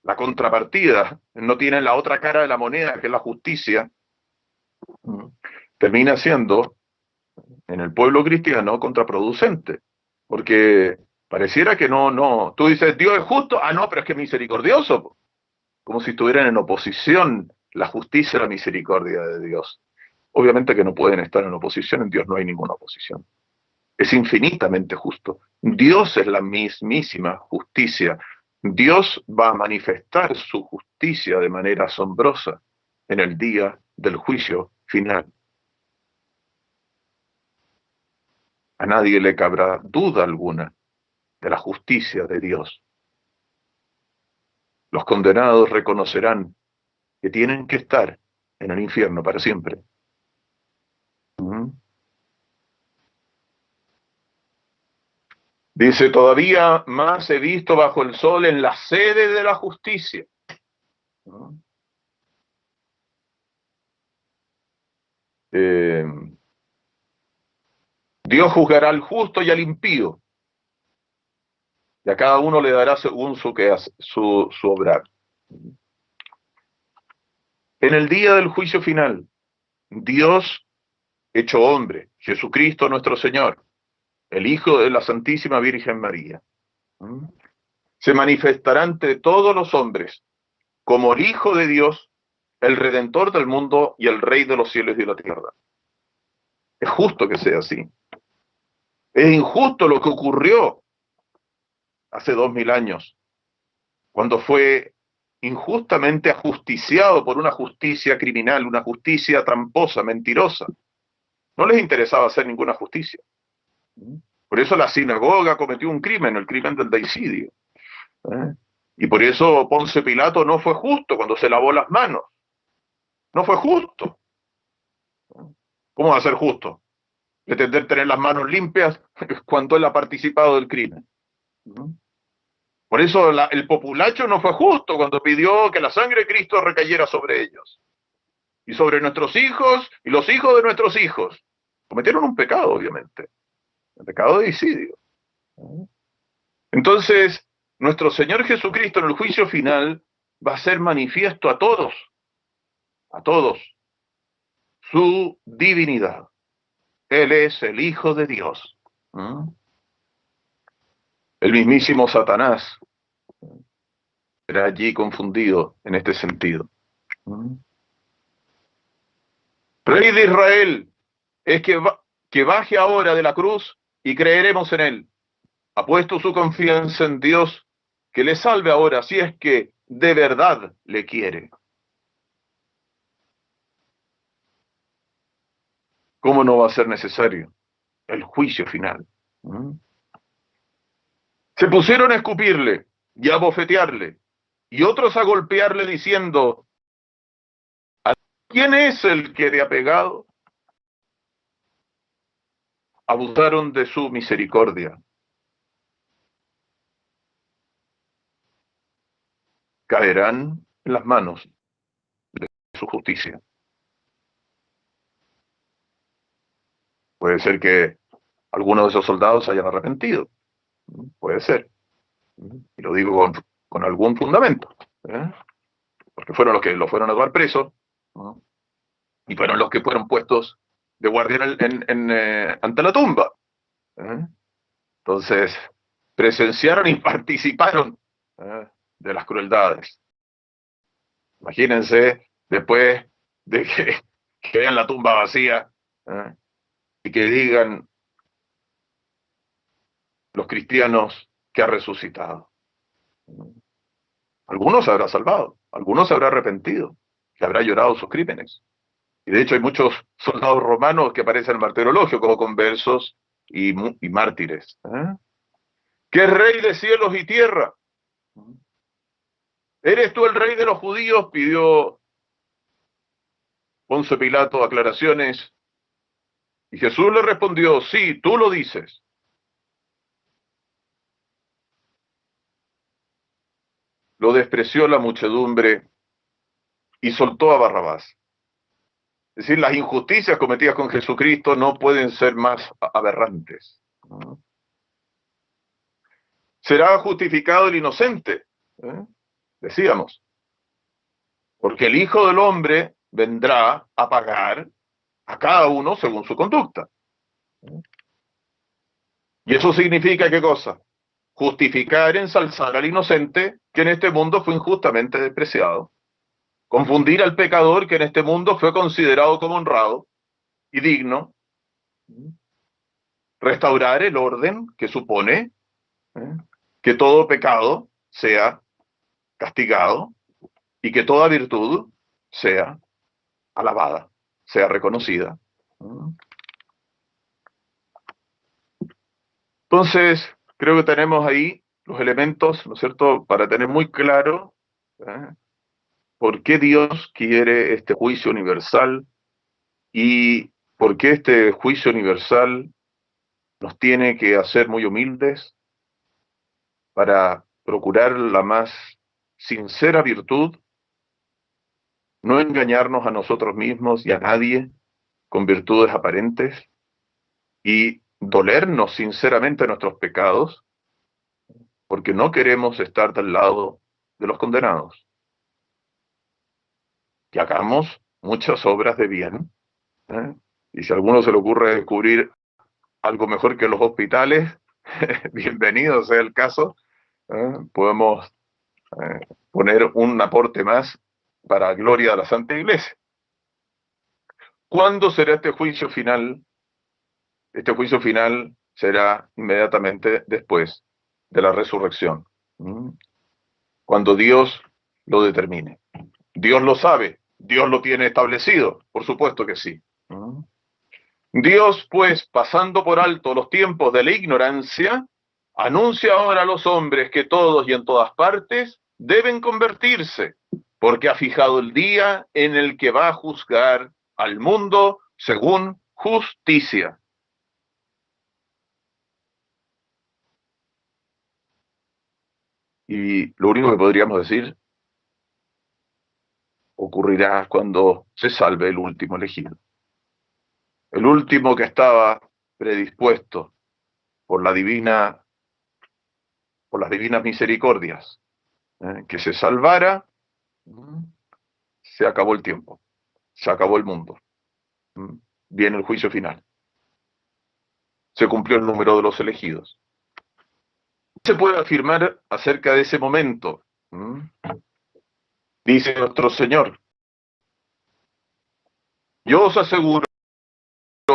la contrapartida, no tiene la otra cara de la moneda, que es la justicia, termina siendo, en el pueblo cristiano, contraproducente. Porque pareciera que no. Tú dices, Dios es justo, no, pero es que es misericordioso. Como si estuvieran en oposición la justicia y la misericordia de Dios. Obviamente que no pueden estar en oposición, en Dios no hay ninguna oposición. Es infinitamente justo. Dios es la mismísima justicia. Dios va a manifestar su justicia de manera asombrosa en el día del juicio final. A nadie le cabrá duda alguna de la justicia de Dios. Los condenados reconocerán que tienen que estar en el infierno para siempre. Dice, todavía más he visto bajo el sol en la sede de la justicia. Dios juzgará al justo y al impío, y a cada uno le dará según su obrar. En el día del juicio final, Dios hecho hombre, Jesucristo nuestro Señor, el Hijo de la Santísima Virgen María, se manifestará ante todos los hombres como el Hijo de Dios, el Redentor del mundo y el Rey de los cielos y de la tierra. Es justo que sea así. Es injusto lo que ocurrió hace 2000 años, cuando fue injustamente ajusticiado por una justicia criminal, una justicia tramposa, mentirosa. No les interesaba hacer ninguna justicia. Por eso la sinagoga cometió un crimen, el crimen del deicidio. Y por eso Ponce Pilato no fue justo cuando se lavó las manos. No fue justo. ¿Cómo va a ser justo? Pretender tener las manos limpias cuando él ha participado del crimen. Por eso el populacho no fue justo cuando pidió que la sangre de Cristo recayera sobre ellos. Y sobre nuestros hijos y los hijos de nuestros hijos. Cometieron un pecado, obviamente. El pecado de homicidio. Entonces, nuestro Señor Jesucristo en el juicio final va a ser manifiesto a todos, su divinidad. Él es el Hijo de Dios. El mismísimo Satanás será allí confundido en este sentido. Rey de Israel, es que baje ahora de la cruz y creeremos en él. Ha puesto su confianza en Dios, que le salve ahora si es que de verdad le quiere. ¿Cómo no va a ser necesario el juicio final? Se pusieron a escupirle y a bofetearle, y otros a golpearle diciendo, ¿quién es el que te ha pegado? Abusaron de su misericordia. Caerán en las manos de su justicia. Puede ser que algunos de esos soldados se hayan arrepentido. Puede ser. Y lo digo con algún fundamento. Porque fueron los que lo fueron a llevar preso. Y fueron los que fueron puestos de guardia ante la tumba. Entonces, presenciaron y participaron de las crueldades. Imagínense, después de que vean la tumba vacía y que digan los cristianos que ha resucitado. Algunos se habrá salvado, algunos se habrá arrepentido, que habrá llorado sus crímenes. Y de hecho hay muchos soldados romanos que aparecen en el martirologio como conversos y mártires. Que es rey de cielos y tierra. ¿Eres tú el rey de los judíos? Pidió Poncio Pilato aclaraciones. Y Jesús le respondió, sí, tú lo dices. Lo despreció la muchedumbre y soltó a Barrabás. Es decir, las injusticias cometidas con Jesucristo no pueden ser más aberrantes. Será justificado el inocente, decíamos, porque el Hijo del Hombre vendrá a pagar a cada uno según su conducta. ¿Y eso significa qué cosa? Justificar, ensalzar al inocente que en este mundo fue injustamente despreciado. Confundir al pecador que en este mundo fue considerado como honrado y digno. Restaurar el orden que supone que todo pecado sea castigado y que toda virtud sea alabada, sea reconocida. Entonces, creo que tenemos ahí los elementos, ¿no es cierto?, para tener muy claro por qué Dios quiere este juicio universal y por qué este juicio universal nos tiene que hacer muy humildes para procurar la más sincera virtud, no engañarnos a nosotros mismos y a nadie con virtudes aparentes y dolernos sinceramente de nuestros pecados, porque no queremos estar del lado de los condenados. Que hagamos muchas obras de bien, y si a alguno se le ocurre descubrir algo mejor que los hospitales, bienvenido sea el caso, podemos poner un aporte más para gloria de la Santa Iglesia. ¿Cuándo será este juicio final? Este juicio final será inmediatamente después de la resurrección, cuando Dios lo determine. Dios lo sabe, Dios lo tiene establecido, por supuesto que sí. Dios, pues, pasando por alto los tiempos de la ignorancia, anuncia ahora a los hombres que todos y en todas partes deben convertirse, porque ha fijado el día en el que va a juzgar al mundo según justicia. Y lo único que podríamos decir ocurrirá cuando se salve el último elegido. El último que estaba predispuesto por las divinas misericordias, que se salvara, se acabó el tiempo, se acabó el mundo. Viene el juicio final. Se cumplió el número de los elegidos. ¿Qué se puede afirmar acerca de ese momento? Dice nuestro Señor: yo os aseguro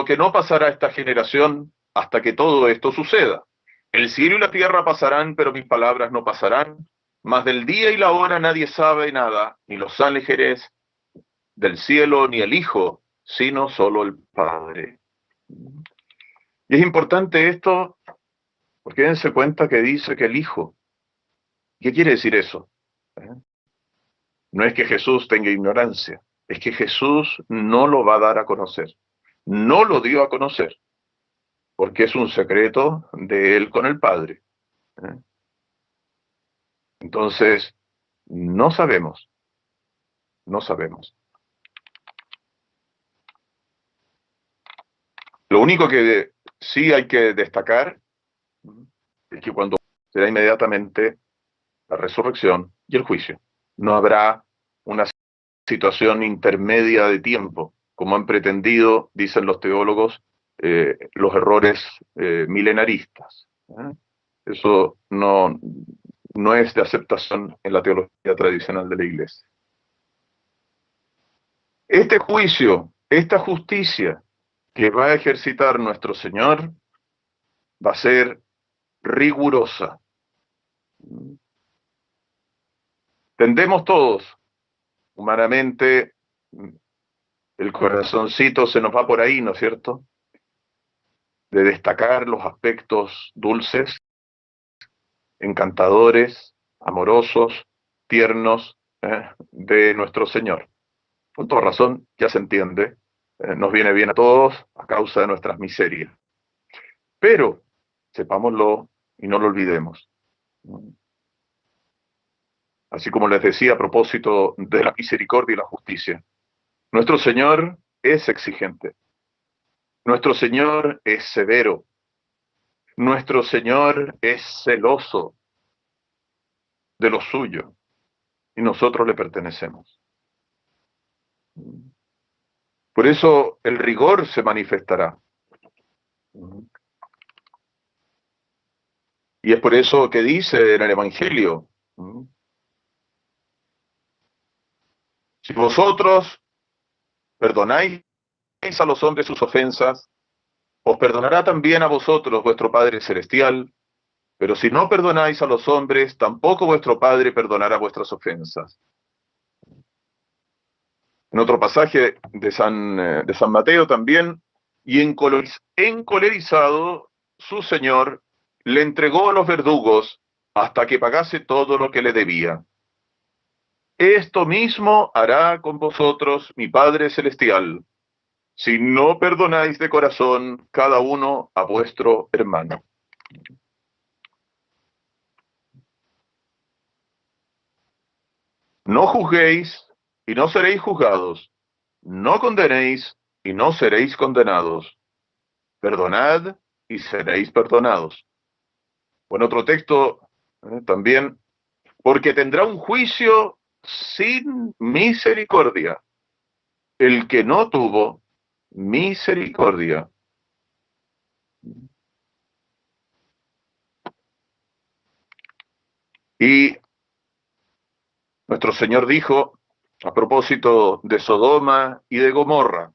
que no pasará esta generación hasta que todo esto suceda. El cielo y la tierra pasarán, pero mis palabras no pasarán. Mas del día y la hora nadie sabe nada, ni los ángeles del cielo, ni el Hijo, sino solo el Padre. Y es importante esto, porque dense cuenta que dice que el Hijo. ¿Qué quiere decir eso? No es que Jesús tenga ignorancia, es que Jesús no lo va a dar a conocer. No lo dio a conocer, porque es un secreto de él con el Padre. Entonces, no sabemos. Lo único que sí hay que destacar es que cuando será inmediatamente la resurrección y el juicio. No habrá una situación intermedia de tiempo, como han pretendido, dicen los teólogos, los errores milenaristas. Eso no es de aceptación en la teología tradicional de la Iglesia. Este juicio, esta justicia que va a ejercitar nuestro Señor, va a ser rigurosa. Tendemos todos, humanamente, el corazoncito se nos va por ahí, ¿no es cierto?, de destacar los aspectos dulces, encantadores, amorosos, tiernos de nuestro Señor. Con toda razón, ya se entiende, nos viene bien a todos a causa de nuestras miserias. Pero, sepámoslo y no lo olvidemos. Así como les decía a propósito de la misericordia y la justicia, nuestro Señor es exigente. Nuestro Señor es severo. Nuestro Señor es celoso de lo suyo. Y nosotros le pertenecemos. Por eso el rigor se manifestará. Y es por eso que dice en el Evangelio: si vosotros perdonáis a los hombres sus ofensas, os perdonará también a vosotros vuestro Padre Celestial. Pero si no perdonáis a los hombres, tampoco vuestro Padre perdonará vuestras ofensas. En otro pasaje de San Mateo también: y encolerizado su Señor le entregó a los verdugos hasta que pagase todo lo que le debía. Esto mismo hará con vosotros mi Padre Celestial, si no perdonáis de corazón cada uno a vuestro hermano. No juzguéis y no seréis juzgados. No condenéis y no seréis condenados. Perdonad y seréis perdonados. O en otro texto también: porque tendrá un juicio sin misericordia el que no tuvo misericordia. Y nuestro Señor dijo a propósito de Sodoma y de Gomorra,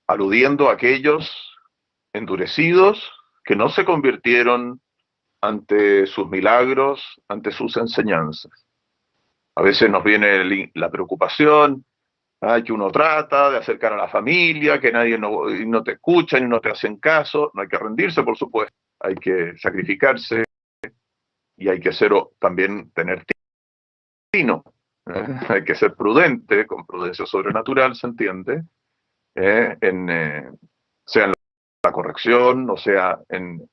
aludiendo a aquellos endurecidos que no se convirtieron ante sus milagros, ante sus enseñanzas. A veces nos viene la preocupación, que uno trata de acercar a la familia, que nadie no te escucha ni no te hacen caso. No hay que rendirse, por supuesto, hay que sacrificarse y hay que también tener tino. Hay que ser prudente, con prudencia sobrenatural, ¿se entiende? Sea en la corrección, o sea en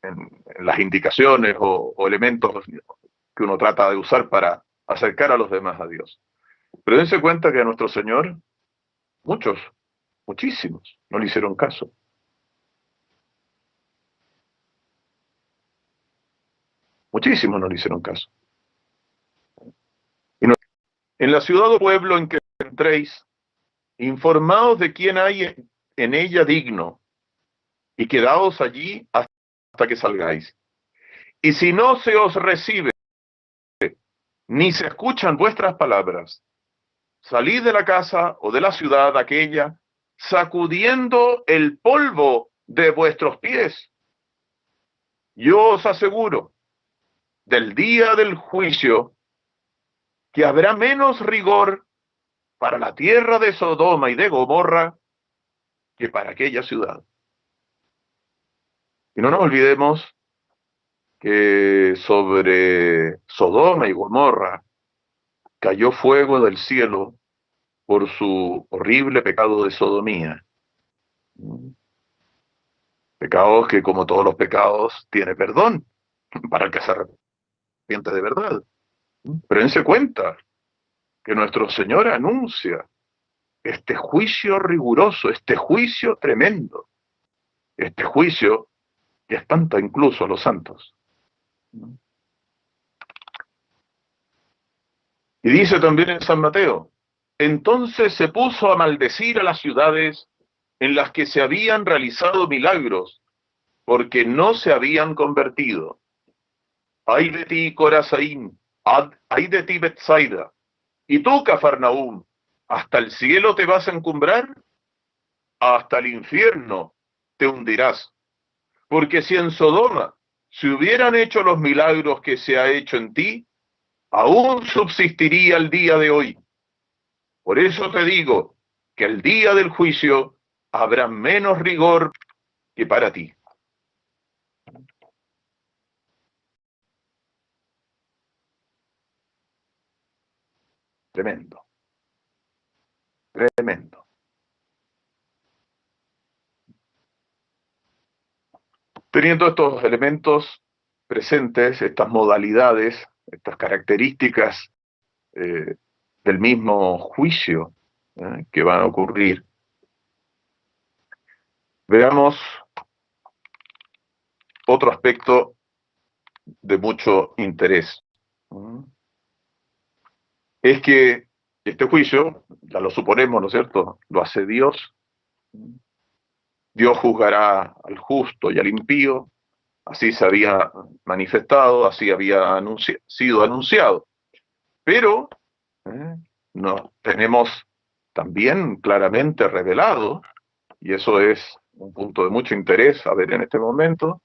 en las indicaciones o elementos que uno trata de usar para acercar a los demás a Dios. Pero dense cuenta que a nuestro Señor, muchísimos, no le hicieron caso. Muchísimos no le hicieron caso. Y no, en la ciudad o pueblo en que entréis, informaos de quién hay en ella digno, y quedaos allí hasta que salgáis. Y si no se os recibe, ni se escuchan vuestras palabras, salid de la casa o de la ciudad aquella, sacudiendo el polvo de vuestros pies. Yo os aseguro, del día del juicio, que habrá menos rigor para la tierra de Sodoma y de Gomorra que para aquella ciudad. Y no nos olvidemos que sobre Sodoma y Gomorra cayó fuego del cielo por su horrible pecado de sodomía. Pecados que, como todos los pecados, tiene perdón para el que se arrepiente de verdad. Pero dense cuenta que nuestro Señor anuncia este juicio riguroso, este juicio tremendo, este juicio que espanta incluso a los santos. Y dice también en San Mateo, entonces se puso a maldecir a las ciudades en las que se habían realizado milagros, porque no se habían convertido. Ay de ti, Corazaín, ay de ti, Betsaida, y tú, Cafarnaúm, ¿hasta el cielo te vas a encumbrar? Hasta el infierno te hundirás. Porque si en Sodoma se hubieran hecho los milagros que se ha hecho en ti, aún subsistiría el día de hoy. Por eso te digo que el día del juicio habrá menos rigor que para ti. Tremendo. Tremendo. Teniendo estos elementos presentes, estas modalidades, estas características del mismo juicio que van a ocurrir, veamos otro aspecto de mucho interés. Es que este juicio, ya lo suponemos, ¿no es cierto?, lo hace Dios. Dios juzgará al justo y al impío, así se había manifestado, así había sido anunciado. Pero nos tenemos también claramente revelado, y eso es un punto de mucho interés a ver en este momento,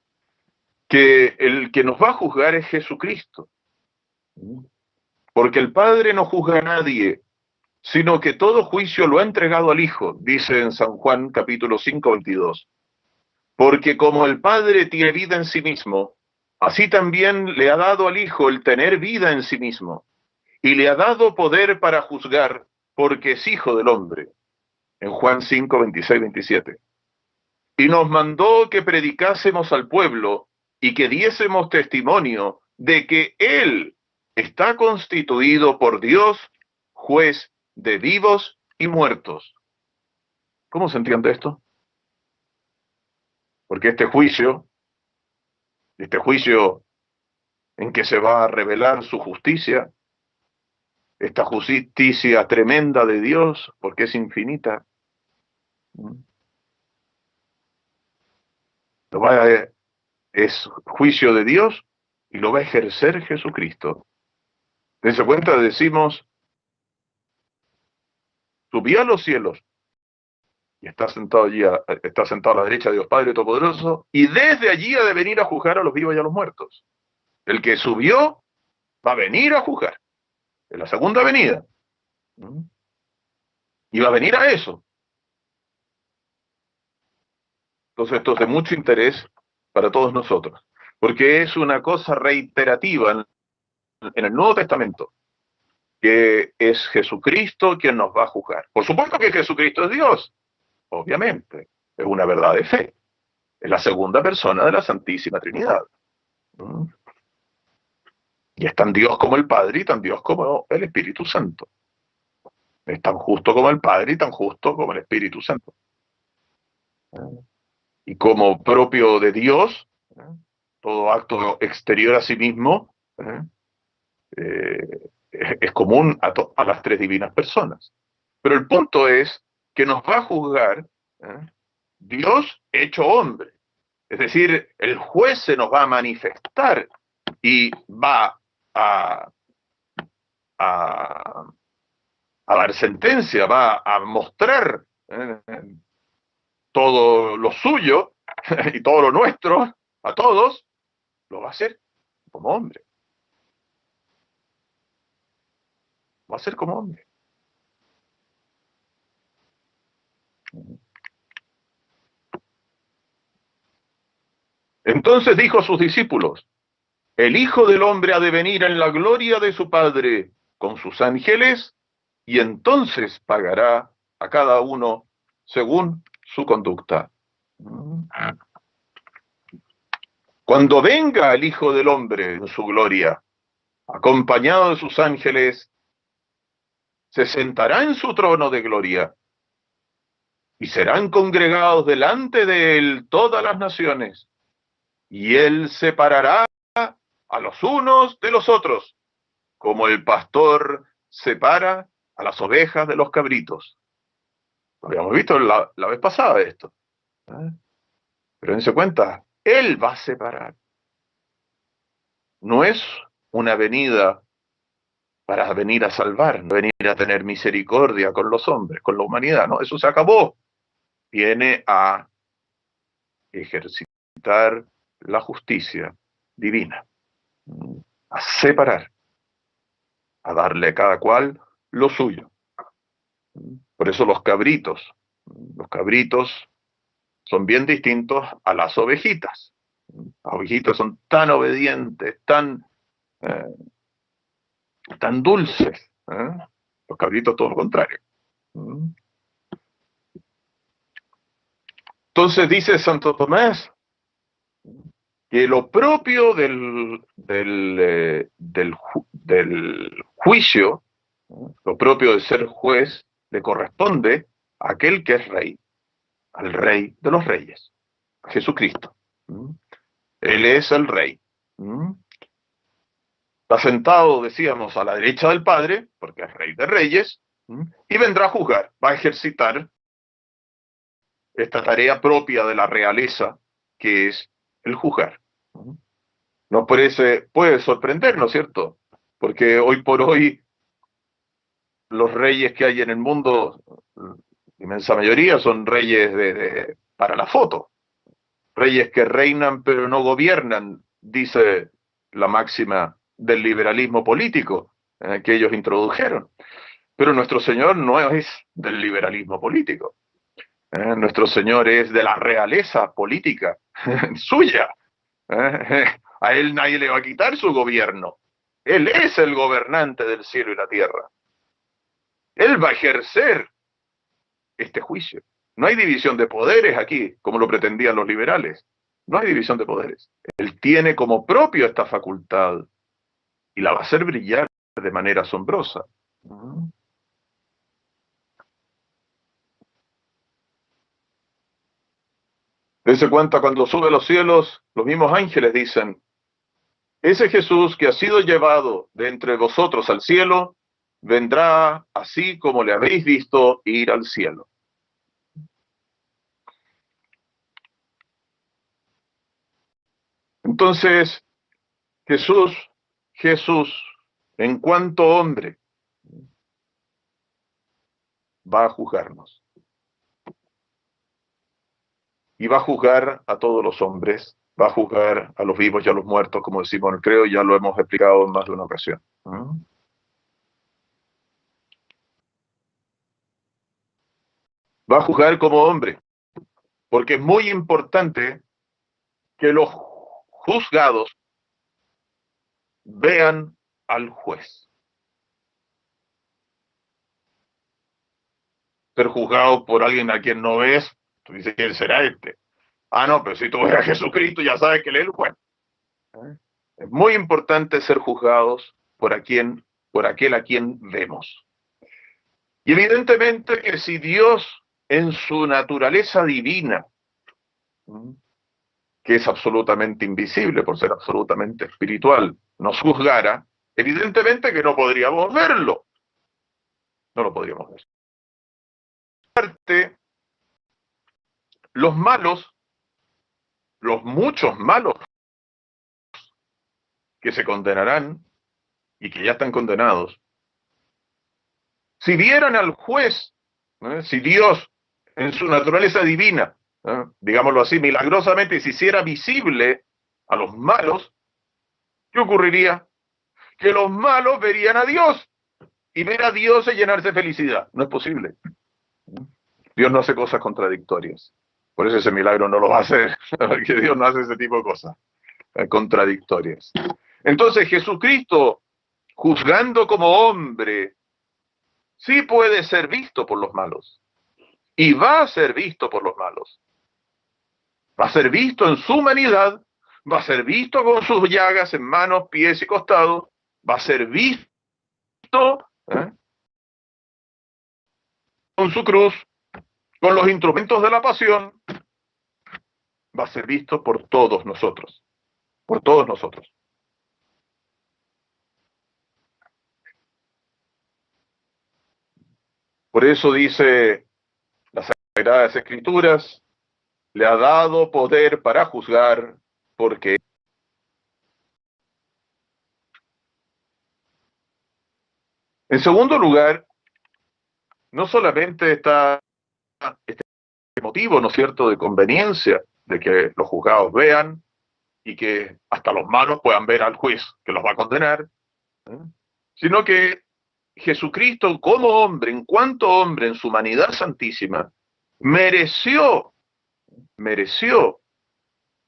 que el que nos va a juzgar es Jesucristo. Porque el Padre no juzga a nadie, sino que todo juicio lo ha entregado al Hijo, dice en San Juan capítulo 5, 22. Porque como el Padre tiene vida en sí mismo, así también le ha dado al Hijo el tener vida en sí mismo, y le ha dado poder para juzgar, porque es Hijo del hombre, en Juan 5, 26, 27. Y nos mandó que predicásemos al pueblo y que diésemos testimonio de que Él está constituido por Dios, juez de vivos y muertos. ¿Cómo se entiende esto? Porque este juicio en que se va a revelar su justicia, esta justicia tremenda de Dios, porque es infinita, es juicio de Dios y lo va a ejercer Jesucristo. Dense cuenta, decimos, subí a los cielos y está sentado allí, está sentado a la derecha de Dios Padre Todopoderoso, y desde allí ha de venir a juzgar a los vivos y a los muertos. El que subió va a venir a juzgar en la segunda venida. Y va a venir a eso. Entonces esto es de mucho interés para todos nosotros, porque es una cosa reiterativa en el Nuevo Testamento, que es Jesucristo quien nos va a juzgar. Por supuesto que Jesucristo es Dios, obviamente, es una verdad de fe. es la segunda persona de la Santísima Trinidad. ¿Mm? Y es tan Dios como el Padre y tan Dios como el Espíritu Santo. Es tan justo como el Padre y tan justo como el Espíritu Santo. Y como propio de Dios, todo acto exterior a sí mismo es común a las tres divinas personas. Pero el punto es que nos va a juzgar Dios hecho hombre. Es decir, el juez se nos va a manifestar y va a, a, a dar sentencia, va a mostrar todo lo suyo y todo lo nuestro a todos, lo va a hacer como hombre. Va a ser como hombre. Entonces dijo a sus discípulos, el Hijo del Hombre ha de venir en la gloria de su Padre con sus ángeles, y entonces pagará a cada uno según su conducta. Cuando venga el Hijo del Hombre en su gloria, acompañado de sus ángeles, se sentará en su trono de gloria, y serán congregados delante de él todas las naciones, y él separará a los unos de los otros, como el pastor separa a las ovejas de los cabritos. Lo habíamos visto la vez pasada esto. Pero dense cuenta, él va a separar. No es una venida para venir a salvar, no venir a tener misericordia con los hombres, con la humanidad, no, eso se acabó. Viene a ejercitar la justicia divina, a separar, a darle a cada cual lo suyo. Por eso los cabritos son bien distintos a las ovejitas. Las ovejitas son tan obedientes, eh, tan dulces. Los cabritos todo lo contrario. Entonces dice Santo Tomás que lo propio del juicio, lo propio de ser juez, le corresponde a aquel que es rey, al Rey de los Reyes, a Jesucristo. Él es el Rey. Está sentado, decíamos, a la derecha del Padre, porque es Rey de Reyes, y vendrá a juzgar, va a ejercitar esta tarea propia de la realeza, que es el juzgar. Nos puede sorprender, ¿no es cierto? Porque hoy por hoy los reyes que hay en el mundo, la inmensa mayoría, son reyes para la foto. Reyes que reinan pero no gobiernan, dice la máxima del liberalismo político que ellos introdujeron. Pero nuestro Señor no es del liberalismo político. Nuestro Señor es de la realeza política suya. A él nadie le va a quitar su gobierno. Él es el gobernante del cielo y la tierra. Él va a ejercer este juicio. No hay división de poderes aquí, como lo pretendían los liberales. No hay división de poderes. Él tiene como propio esta facultad y la va a hacer brillar de manera asombrosa. Dense cuenta, cuando sube a los cielos, los mismos ángeles dicen, ese Jesús que ha sido llevado de entre vosotros al cielo, vendrá así como le habéis visto ir al cielo. Entonces, Jesús, en cuanto hombre, va a juzgarnos. Y va a juzgar a todos los hombres, va a juzgar a los vivos y a los muertos, como decimos en el credo, ya lo hemos explicado en más de una ocasión. Va a juzgar como hombre, porque es muy importante que los juzgados vean al juez. Ser juzgado por alguien a quien no ves, tú dices, ¿quién será este? Ah, no, pero si tú ves a Jesucristo ya sabes que Él es el juez. Es muy importante ser juzgados por aquel a quien vemos. Y evidentemente que si Dios en su naturaleza divina, que es absolutamente invisible por ser absolutamente espiritual, nos juzgara, evidentemente que no podríamos verlo. No lo podríamos ver. Aparte, los malos, los muchos malos que se condenarán y que ya están condenados, si vieran al juez, si Dios en su naturaleza divina, digámoslo así, milagrosamente se hiciera visible a los malos, ¿qué ocurriría? Que los malos verían a Dios, y ver a Dios es llenarse de felicidad. No es posible. Dios no hace cosas contradictorias. Por eso ese milagro no lo va a hacer, porque Dios no hace ese tipo de cosas contradictorias. Entonces Jesucristo, juzgando como hombre, sí puede ser visto por los malos. Y va a ser visto por los malos. Va a ser visto en su humanidad, va a ser visto con sus llagas en manos, pies y costados, va a ser visto con su cruz, con los instrumentos de la pasión, va a ser visto por todos nosotros, por todos nosotros. Por eso dice las Sagradas Escrituras, le ha dado poder para juzgar, porque en segundo lugar, no solamente está este motivo, ¿no es cierto?, de conveniencia, de que los juzgados vean y que hasta los malos puedan ver al juez que los va a condenar, ¿eh? Sino que Jesucristo como hombre, en cuanto hombre, en su humanidad santísima, mereció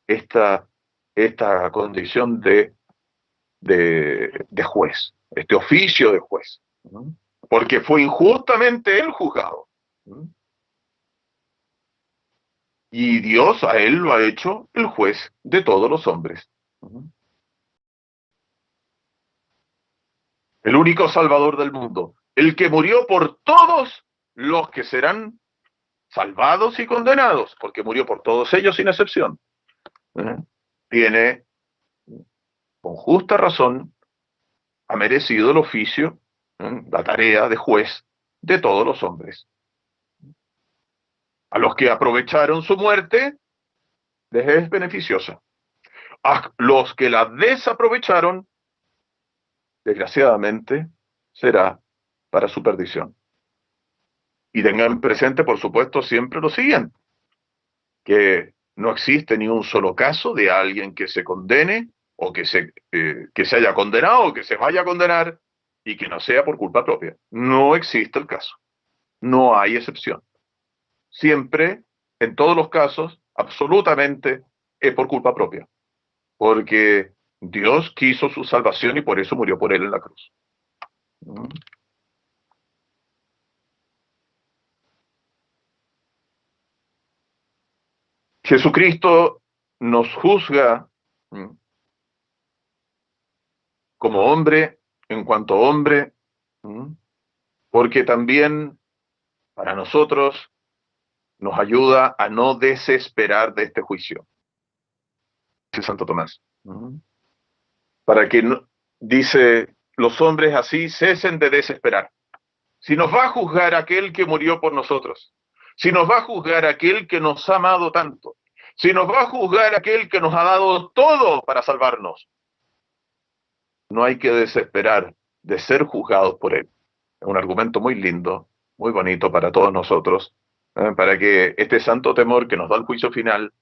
esta, esta condición de juez, este oficio de juez, ¿no? Porque fue injustamente él juzgado, ¿no? Y Dios a él lo ha hecho el juez de todos los hombres, ¿no? El único salvador del mundo, el que murió por todos los que serán salvados y condenados, porque murió por todos ellos sin excepción, ¿eh? Tiene, con justa razón, ha merecido el oficio, la tarea de juez de todos los hombres. A los que aprovecharon su muerte, les es beneficiosa. A los que la desaprovecharon, desgraciadamente, será para su perdición. Y tengan presente, por supuesto, siempre lo siguiente, que no existe ni un solo caso de alguien que se condene o que se haya condenado o que se vaya a condenar y que no sea por culpa propia. No existe el caso. No hay excepción. Siempre, en todos los casos, absolutamente es por culpa propia. Porque Dios quiso su salvación y por eso murió por él en la cruz. Jesucristo nos juzga como hombre, en cuanto hombre, porque también para nosotros nos ayuda a no desesperar de este juicio. Dice Santo Tomás. Para que, dice, los hombres así cesen de desesperar. Si nos va a juzgar aquel que murió por nosotros, si nos va a juzgar aquel que nos ha amado tanto, si nos va a juzgar aquel que nos ha dado todo para salvarnos, no hay que desesperar de ser juzgados por él. Es un argumento muy lindo, muy bonito para todos nosotros, para que este santo temor que nos da el juicio final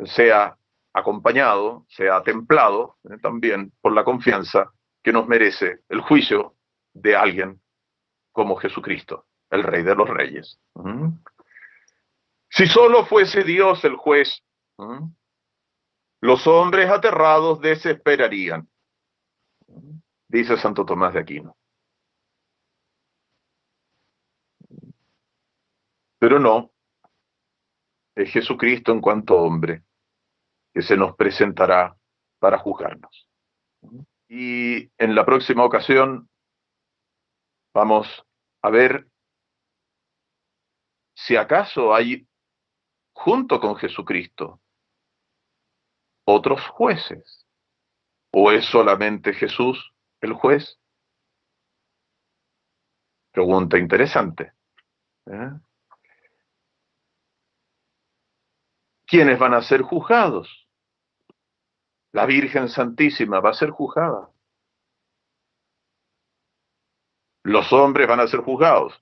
sea acompañado, sea templado también por la confianza que nos merece el juicio de alguien como Jesucristo, el Rey de los Reyes. Si solo fuese Dios el juez, los hombres aterrados desesperarían, dice Santo Tomás de Aquino. Pero no, es Jesucristo en cuanto hombre, que se nos presentará para juzgarnos. Y en la próxima ocasión vamos a ver si acaso hay, junto con Jesucristo, otros jueces, o es solamente Jesús el juez. Pregunta interesante. ¿Eh? ¿Quiénes van a ser juzgados? La Virgen Santísima va a ser juzgada. Los hombres van a ser juzgados.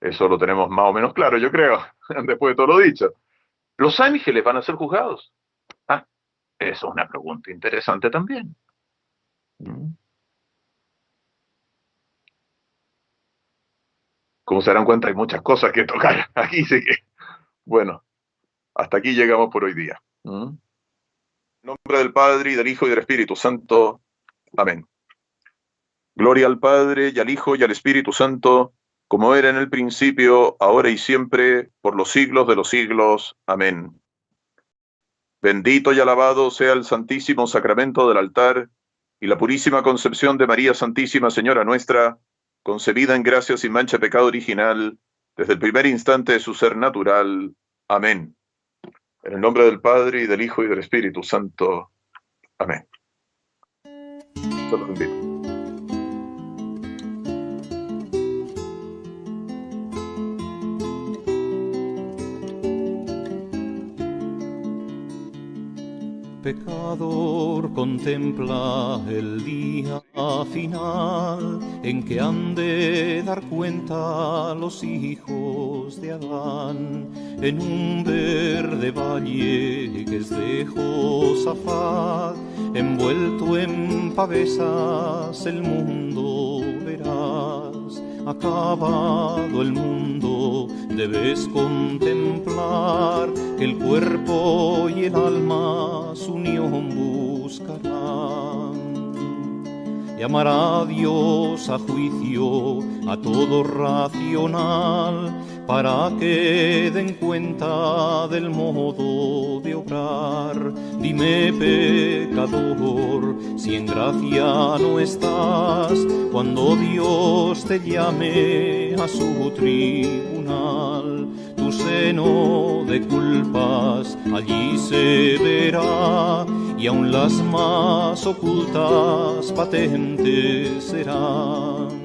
Eso lo tenemos más o menos claro, yo creo, después de todo lo dicho. ¿Los ángeles van a ser juzgados? Ah, eso es una pregunta interesante también. Como se darán cuenta, hay muchas cosas que tocar aquí, sí que, bueno, hasta aquí llegamos por hoy día. En nombre del Padre, y del Hijo, y del Espíritu Santo. Amén. Gloria al Padre, y al Hijo, y al Espíritu Santo, como era en el principio, ahora y siempre, por los siglos de los siglos. Amén. Bendito y alabado sea el Santísimo Sacramento del altar, y la purísima concepción de María Santísima Señora nuestra, concebida en gracia sin mancha de pecado original, desde el primer instante de su ser natural. Amén. En el nombre del Padre, y del Hijo, y del Espíritu Santo. Amén. Se los invito. Pecador, contempla el día final en que han de dar cuenta los hijos de Adán. En un verde valle que es de Josafat, envuelto en pavesas el mundo verás. Acabado el mundo, debes contemplar que el cuerpo y el alma su unión buscarán. Llamará Dios a juicio a todo racional, para que den cuenta del modo de obrar. Dime, pecador, si en gracia no estás, cuando Dios te llame a su tribunal. Tu seno de culpas allí se verá, y aun las más ocultas patentes serán.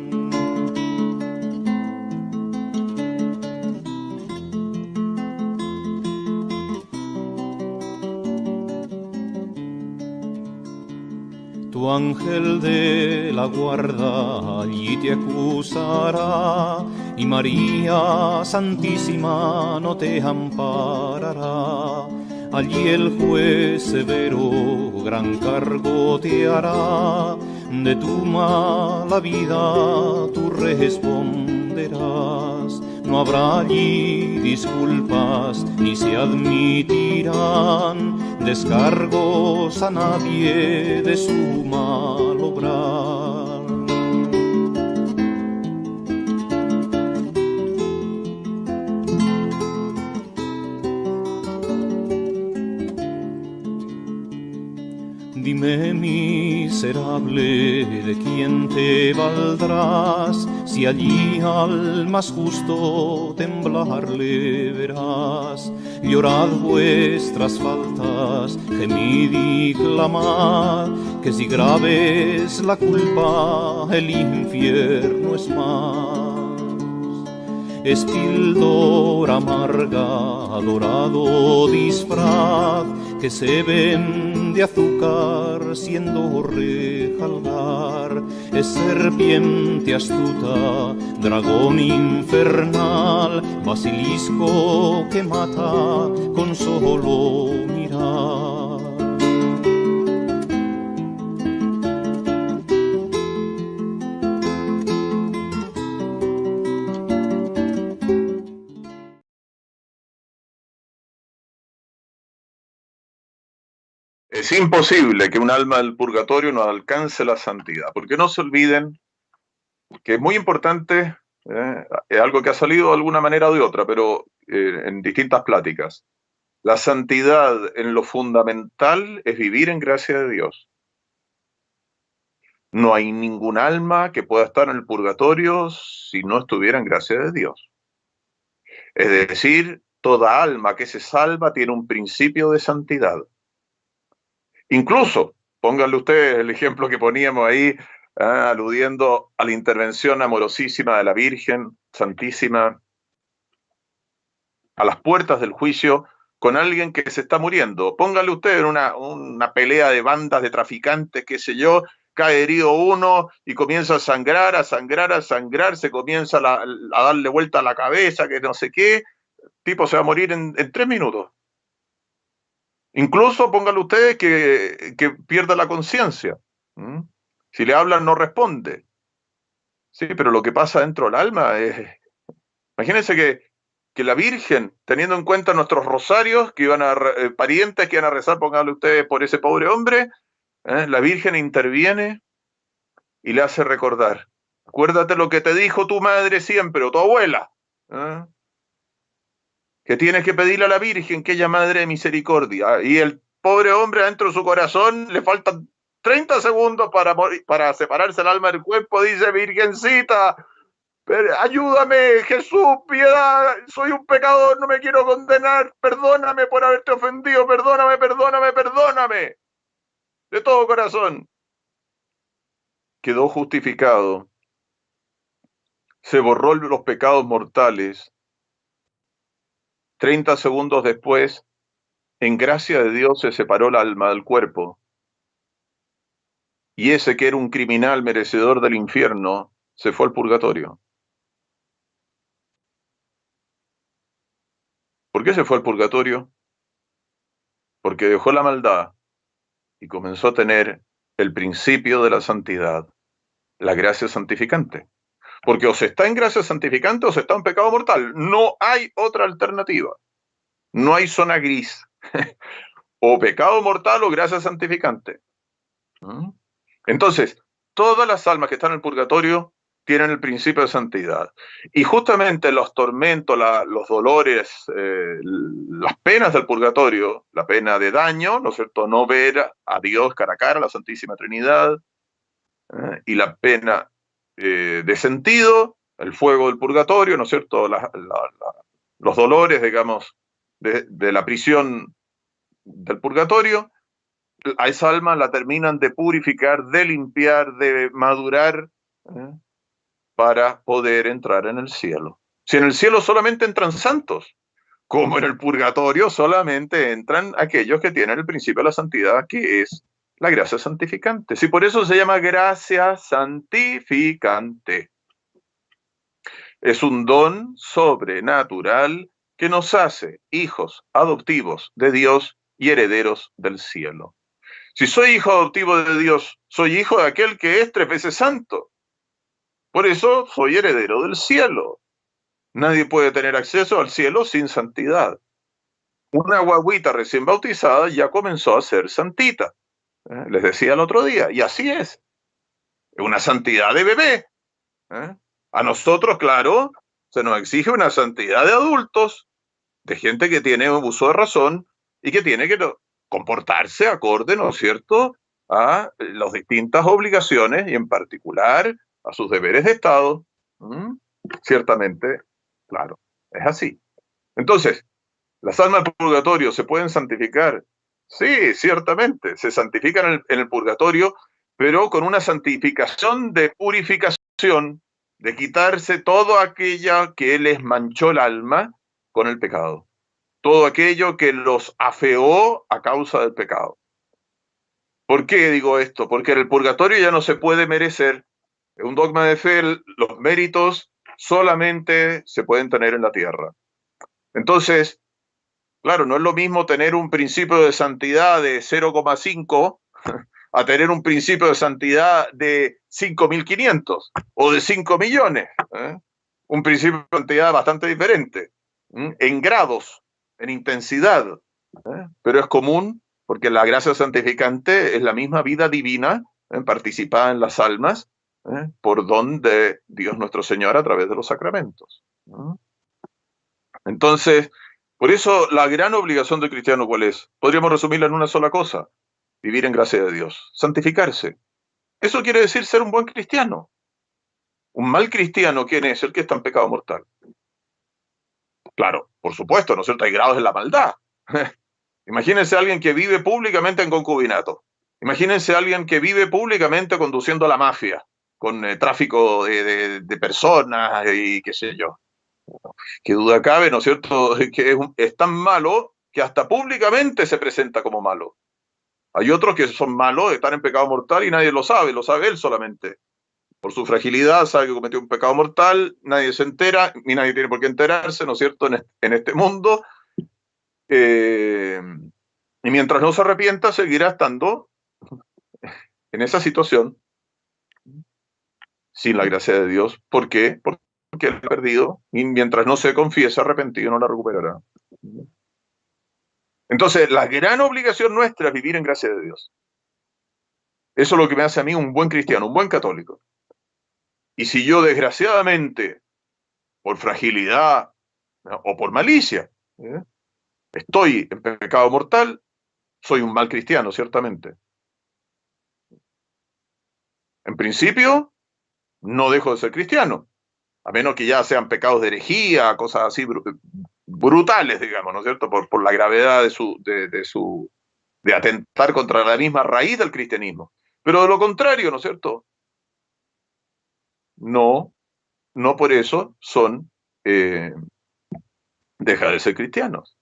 Tu ángel de la guarda allí te acusará, y María Santísima no te amparará. Allí el juez severo gran cargo te hará, de tu mala vida tú responderás. No habrá allí disculpas, ni se admitirán descargos a nadie de su mal obrar. Dime, miserable, ¿de quién te valdrás? Si allí al más justo temblarle verás. Llorad vuestras faltas, gemid y clamad, que si grave es la culpa, el infierno es más. Es píldora amarga, dorado disfraz, que se vende azúcar siendo rejalgar. Es serpiente astuta, dragón infernal, basilisco que mata con solo mirar. Es imposible que un alma del purgatorio no alcance la santidad, porque no se olviden que es muy importante Es algo que ha salido de alguna manera o de otra, pero en distintas pláticas. La santidad en lo fundamental es vivir en gracia de Dios. No hay ningún alma que pueda estar en el purgatorio si no estuviera en gracia de Dios. Es decir, toda alma que se salva tiene un principio de santidad. Incluso, pónganle ustedes el ejemplo que poníamos ahí, aludiendo a la intervención amorosísima de la Virgen Santísima a las puertas del juicio con alguien que se está muriendo. Póngale usted en una pelea de bandas de traficantes, qué sé yo, cae herido uno y comienza a sangrar, a sangrar, a sangrar, se comienza a darle vuelta a la cabeza, que no sé qué, el tipo se va a morir en 3 minutos. Incluso póngale usted que pierda la conciencia. ¿Mm? Si le hablan no responde. Sí, pero lo que pasa dentro del alma es... Imagínense que la Virgen, teniendo en cuenta nuestros rosarios, que iban a parientes que iban a rezar, pónganle ustedes por ese pobre hombre, la Virgen interviene y le hace recordar. Acuérdate lo que te dijo tu madre siempre, o tu abuela, ¿eh? Que tienes que pedirle a la Virgen que ella madre de misericordia. Y el pobre hombre, dentro de su corazón, le faltan 30 segundos para separarse el alma del cuerpo, dice: Virgencita, ayúdame, Jesús, piedad, soy un pecador, no me quiero condenar, perdóname por haberte ofendido, perdóname, perdóname, perdóname. De todo corazón. Quedó justificado. Se borró los pecados mortales. 30 segundos después, en gracia de Dios se separó el alma del cuerpo. Y ese que era un criminal merecedor del infierno, se fue al purgatorio. ¿Por qué se fue al purgatorio? Porque dejó la maldad y comenzó a tener el principio de la santidad, la gracia santificante. Porque o se está en gracia santificante o se está en pecado mortal. No hay otra alternativa. No hay zona gris. O pecado mortal o gracia santificante. Entonces, todas las almas que están en el purgatorio tienen el principio de santidad. Y justamente los tormentos, los dolores, las penas del purgatorio, la pena de daño, ¿no es cierto?, no ver a Dios cara a cara, la Santísima Trinidad, y la pena de sentido, el fuego del purgatorio, ¿no es cierto?, los dolores, digamos, de la prisión del purgatorio, a esa alma la terminan de purificar, de limpiar, de madurar, para poder entrar en el cielo. Si en el cielo solamente entran santos, como en el purgatorio solamente entran aquellos que tienen el principio de la santidad, que es la gracia santificante. Si por eso se llama gracia santificante. Es un don sobrenatural que nos hace hijos adoptivos de Dios y herederos del cielo. Si soy hijo adoptivo de Dios, soy hijo de aquel que es 3 veces santo. Por eso soy heredero del cielo. Nadie puede tener acceso al cielo sin santidad. Una guaguita recién bautizada ya comenzó a ser santita. Les decía el otro día, y así es. Una santidad de bebé. A nosotros, claro, se nos exige una santidad de adultos, de gente que tiene un uso de razón y que tiene que comportarse acorde, ¿no es cierto?, a las distintas obligaciones y en particular a sus deberes de Estado. Ciertamente, claro, es así. Entonces, ¿las almas del purgatorio se pueden santificar? Sí, ciertamente, se santifican en el purgatorio, pero con una santificación de purificación, de quitarse todo aquello que les manchó el alma con el pecado, todo aquello que los afeó a causa del pecado. ¿Por qué digo esto? Porque en el purgatorio ya no se puede merecer. Es un dogma de fe, los méritos solamente se pueden tener en la tierra. Entonces, claro, no es lo mismo tener un principio de santidad de 0,5 a tener un principio de santidad de 5.500 o de 5 millones. Un principio de santidad bastante diferente, en grados, en intensidad, pero es común porque la gracia santificante es la misma vida divina, participada en las almas, por don de Dios nuestro Señor a través de los sacramentos. Entonces, por eso la gran obligación del cristiano, ¿cuál es? Podríamos resumirla en una sola cosa: vivir en gracia de Dios, santificarse. Eso quiere decir ser un buen cristiano. Un mal cristiano, ¿quién es? El que está en pecado mortal. Claro, por supuesto, ¿no es cierto? Hay grados en la maldad. Imagínense a alguien que vive públicamente en concubinato. Imagínense a alguien que vive públicamente conduciendo a la mafia, con tráfico de personas y qué sé yo. Qué duda cabe, ¿no es cierto?, que es tan malo que hasta públicamente se presenta como malo. Hay otros que son malos, están en pecado mortal y nadie lo sabe él solamente. Por su fragilidad sabe que cometió un pecado mortal, nadie se entera, ni nadie tiene por qué enterarse, ¿no es cierto?, en este mundo. Y mientras no se arrepienta, seguirá estando en esa situación sin la gracia de Dios. ¿Por qué? Porque él ha perdido, y mientras no se confiese arrepentido, no la recuperará. Entonces, la gran obligación nuestra es vivir en gracia de Dios. Eso es lo que me hace a mí un buen cristiano, un buen católico. Y si yo, desgraciadamente, por fragilidad, ¿no?, o por malicia, estoy en pecado mortal, soy un mal cristiano, ciertamente. En principio, no dejo de ser cristiano, a menos que ya sean pecados de herejía, cosas así brutales, digamos, ¿no es cierto?, por la gravedad de atentar contra la misma raíz del cristianismo. Pero de lo contrario, ¿no es cierto?, no por eso deja de ser cristianos.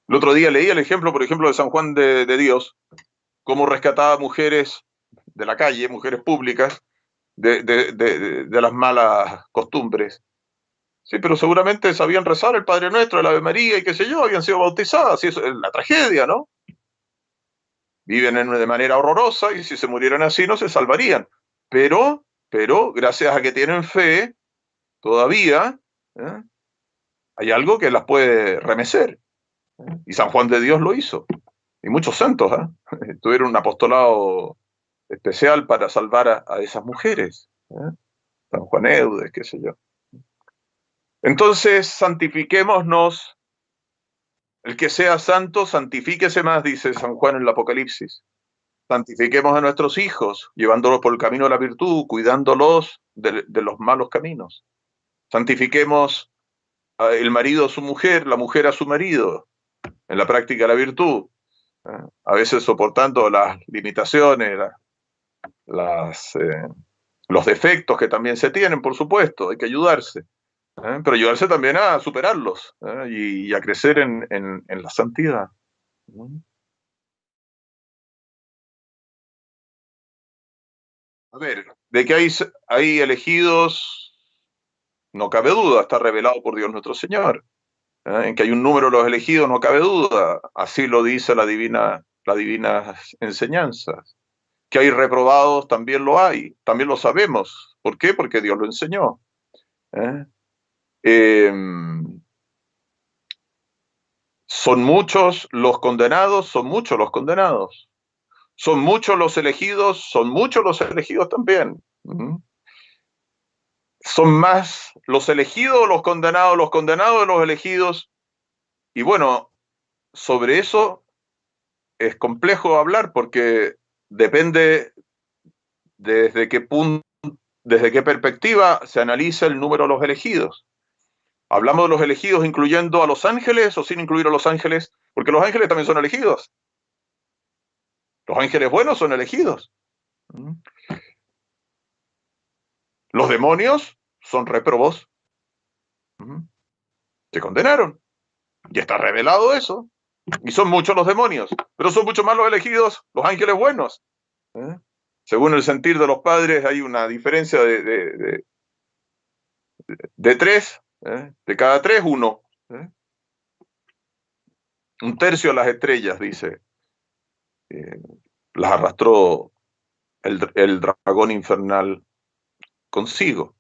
El otro día leí el ejemplo, por ejemplo, de San Juan de Dios, cómo rescataba mujeres de la calle, mujeres públicas, de las malas costumbres. Sí, pero seguramente sabían rezar el Padre Nuestro, el Ave María y qué sé yo, habían sido bautizadas, y eso es la tragedia, ¿no? Viven de manera horrorosa y si se murieran así no se salvarían. Pero gracias a que tienen fe, todavía hay algo que las puede remecer. Y San Juan de Dios lo hizo. Y muchos santos tuvieron un apostolado especial para salvar a esas mujeres. San Juan Eudes, qué sé yo. Entonces, santifiquémonos. El que sea santo, santifíquese más, dice San Juan en el Apocalipsis. Santifiquemos a nuestros hijos, llevándolos por el camino de la virtud, cuidándolos de los malos caminos. Santifiquemos el marido a su mujer, la mujer a su marido, en la práctica de la virtud. A veces soportando las limitaciones, los defectos que también se tienen, por supuesto, hay que ayudarse. Pero ayudarse también a superarlos y a crecer en la santidad. A ver, de que hay elegidos, no cabe duda, está revelado por Dios nuestro Señor. En que hay un número de los elegidos, no cabe duda. Así lo dice las divinas enseñanzas. Que hay reprobados, también lo hay, también lo sabemos. ¿Por qué? Porque Dios lo enseñó. Son muchos los condenados, son muchos los condenados. Son muchos los elegidos, son muchos los elegidos también. Son más los elegidos o los condenados de los elegidos. Y bueno, sobre eso es complejo hablar porque depende desde qué perspectiva se analiza el número de los elegidos. ¿Hablamos de los elegidos incluyendo a los ángeles o sin incluir a los ángeles? Porque los ángeles también son elegidos. Los ángeles buenos son elegidos. Los demonios son réprobos. Se condenaron. Y está revelado eso. Y son muchos los demonios. Pero son mucho más los elegidos, los ángeles buenos. Según el sentir de los padres, hay una diferencia de tres. De cada tres, uno. Un tercio de las estrellas, dice. Las arrastró el dragón infernal consigo.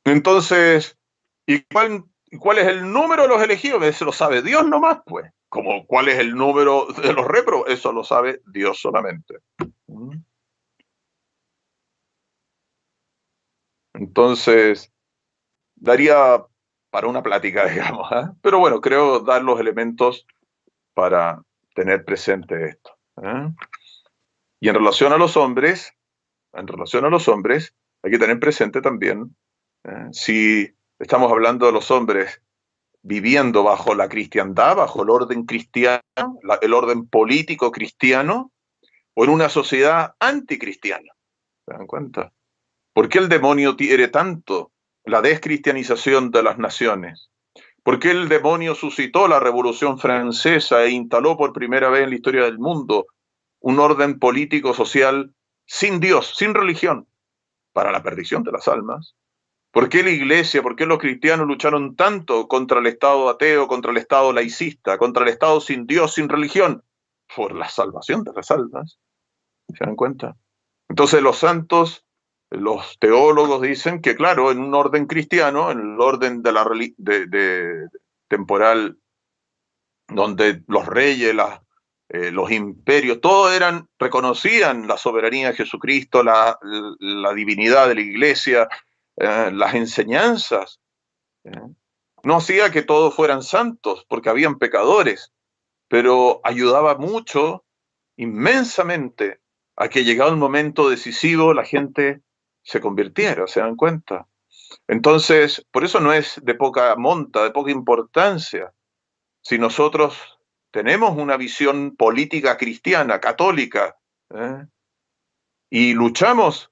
Entonces, ¿y cuál es el número de los elegidos? Eso lo sabe Dios nomás, pues. Como cuál es el número de los réprobos, eso lo sabe Dios solamente. Entonces, daría para una plática, digamos, ¿eh? Pero bueno, creo dar los elementos para tener presente esto, ¿eh? Y en relación a los hombres, hay que tener presente también, si estamos hablando de los hombres viviendo bajo la cristiandad, bajo el orden cristiano, el orden político cristiano, o en una sociedad anticristiana. ¿Se dan cuenta? ¿Por qué el demonio quiere tanto la descristianización de las naciones? ¿Por qué el demonio suscitó la Revolución Francesa e instaló por primera vez en la historia del mundo un orden político social sin Dios, sin religión, para la perdición de las almas? ¿Por qué la iglesia, por qué los cristianos lucharon tanto contra el Estado ateo, contra el Estado laicista, contra el Estado sin Dios, sin religión? Por la salvación de las almas. ¿Se dan cuenta? Entonces los santos, los teólogos dicen que, claro, en un orden cristiano, en el orden de la temporal, donde los reyes, los imperios, todos reconocían la soberanía de Jesucristo, la divinidad de la iglesia, las enseñanzas. No hacía que todos fueran santos, porque habían pecadores, pero ayudaba mucho, inmensamente, a que llegado el momento decisivo la gente se convirtiera, ¿se dan cuenta? Entonces, por eso no es de poca monta, de poca importancia. Si nosotros tenemos una visión política cristiana, católica, ¿eh? Y luchamos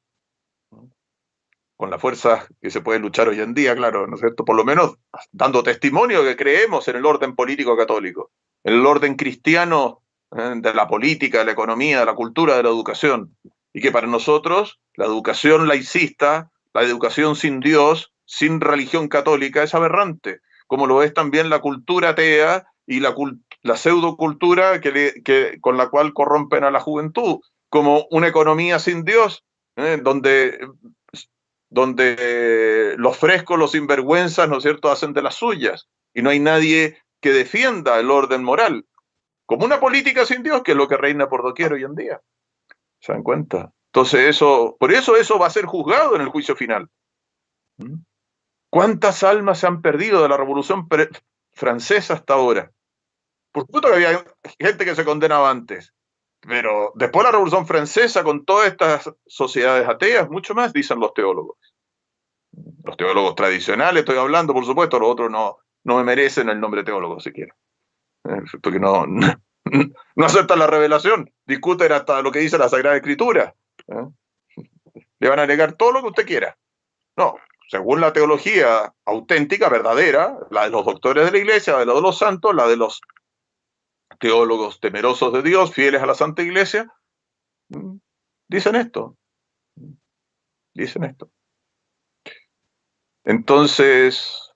con la fuerza que se puede luchar hoy en día, claro, ¿no es cierto? Por lo menos dando testimonio de que creemos en el orden político católico, en el orden cristiano, de la política, de la economía, de la cultura, de la educación. Y que para nosotros la educación laicista, la educación sin Dios, sin religión católica, es aberrante, como lo es también la cultura atea y la pseudocultura con la cual corrompen a la juventud, como una economía sin Dios, donde los frescos, los sinvergüenzas, ¿no es cierto?, hacen de las suyas, y no hay nadie que defienda el orden moral, como una política sin Dios, que es lo que reina por doquier hoy en día. ¿Se dan cuenta? Entonces por eso va a ser juzgado en el juicio final. ¿Cuántas almas se han perdido de la Revolución Francesa hasta ahora? Por supuesto que había gente que se condenaba antes, pero después de la Revolución Francesa, con todas estas sociedades ateas, mucho más, dicen los teólogos. Los teólogos tradicionales, estoy hablando, por supuesto, los otros no me merecen el nombre teólogo siquiera, porque no aceptan la revelación, discuten hasta lo que dice la Sagrada Escritura, le van a negar todo lo que usted quiera. No, según la teología auténtica, verdadera, la de los doctores de la Iglesia, la de los santos, la de los teólogos temerosos de Dios, fieles a la Santa Iglesia, dicen esto. Dicen esto. Entonces,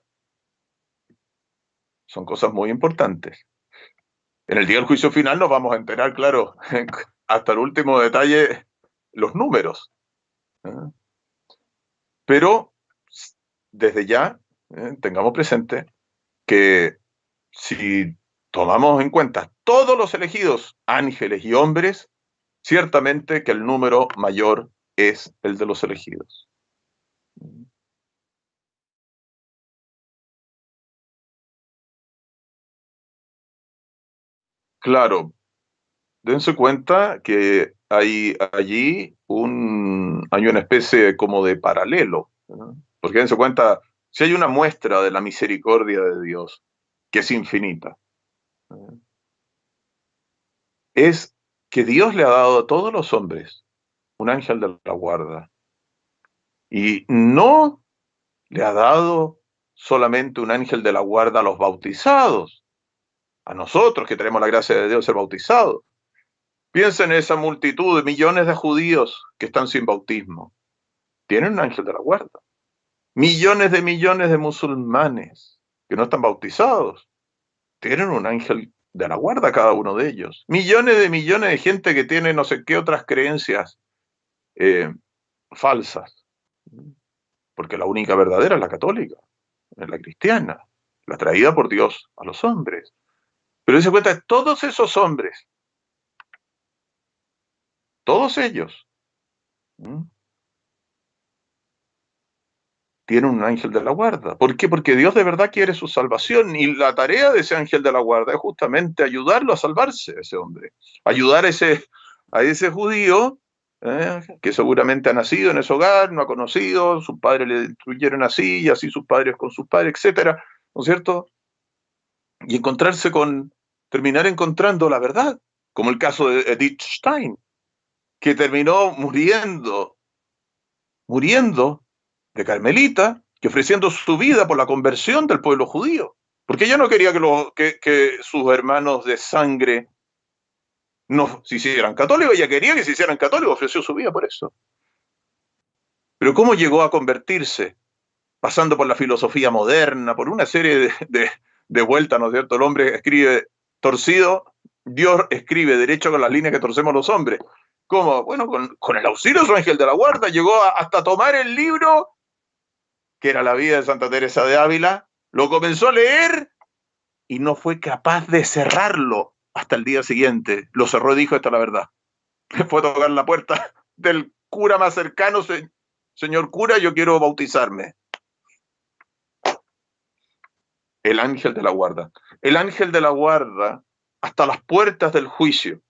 son cosas muy importantes. En el día del juicio final nos vamos a enterar, claro, hasta el último detalle, los números. Pero desde ya, tengamos presente que si tomamos en cuenta todos los elegidos, ángeles y hombres, ciertamente que el número mayor es el de los elegidos. Claro, dense cuenta que hay allí hay una especie como de paralelo, ¿no? Porque dense cuenta, si hay una muestra de la misericordia de Dios, que es infinita, ¿no?, es que Dios le ha dado a todos los hombres un ángel de la guarda. Y no le ha dado solamente un ángel de la guarda a los bautizados, a nosotros que tenemos la gracia de Dios ser bautizados. Piensen en esa multitud de millones de judíos que están sin bautismo. Tienen un ángel de la guarda. Millones de musulmanes que no están bautizados. Tienen un ángel de la guarda cada uno de ellos. Millones de gente que tiene no sé qué otras creencias falsas. Porque la única verdadera es la católica, es la cristiana, la traída por Dios a los hombres. Pero se cuenta, todos esos hombres, todos ellos, tiene un ángel de la guarda. ¿Por qué? Porque Dios de verdad quiere su salvación, y la tarea de ese ángel de la guarda es justamente ayudarlo a salvarse, a ese hombre. Ayudar a ese judío, que seguramente ha nacido en ese hogar, no ha conocido, sus padres le instruyeron así, y así sus padres con sus padres, etcétera, ¿no es cierto? Y terminar encontrando la verdad, como el caso de Edith Stein, que terminó muriendo de Carmelita, que ofreciendo su vida por la conversión del pueblo judío, porque ella no quería que sus hermanos de sangre no se hicieran católicos, ella quería que se hicieran católicos, ofreció su vida por eso. Pero ¿cómo llegó a convertirse? Pasando por la filosofía moderna, por una serie de vueltas, ¿no es cierto? El hombre escribe torcido, Dios escribe derecho con las líneas que torcemos los hombres. ¿Cómo? Bueno, con el auxilio de su ángel de la guarda, llegó hasta tomar el libro que era la vida de Santa Teresa de Ávila, lo comenzó a leer y no fue capaz de cerrarlo hasta el día siguiente. Lo cerró y dijo: esta es la verdad. Fue a tocar la puerta del cura más cercano: señor cura, yo quiero bautizarme. El ángel de la guarda. El ángel de la guarda hasta las puertas del juicio.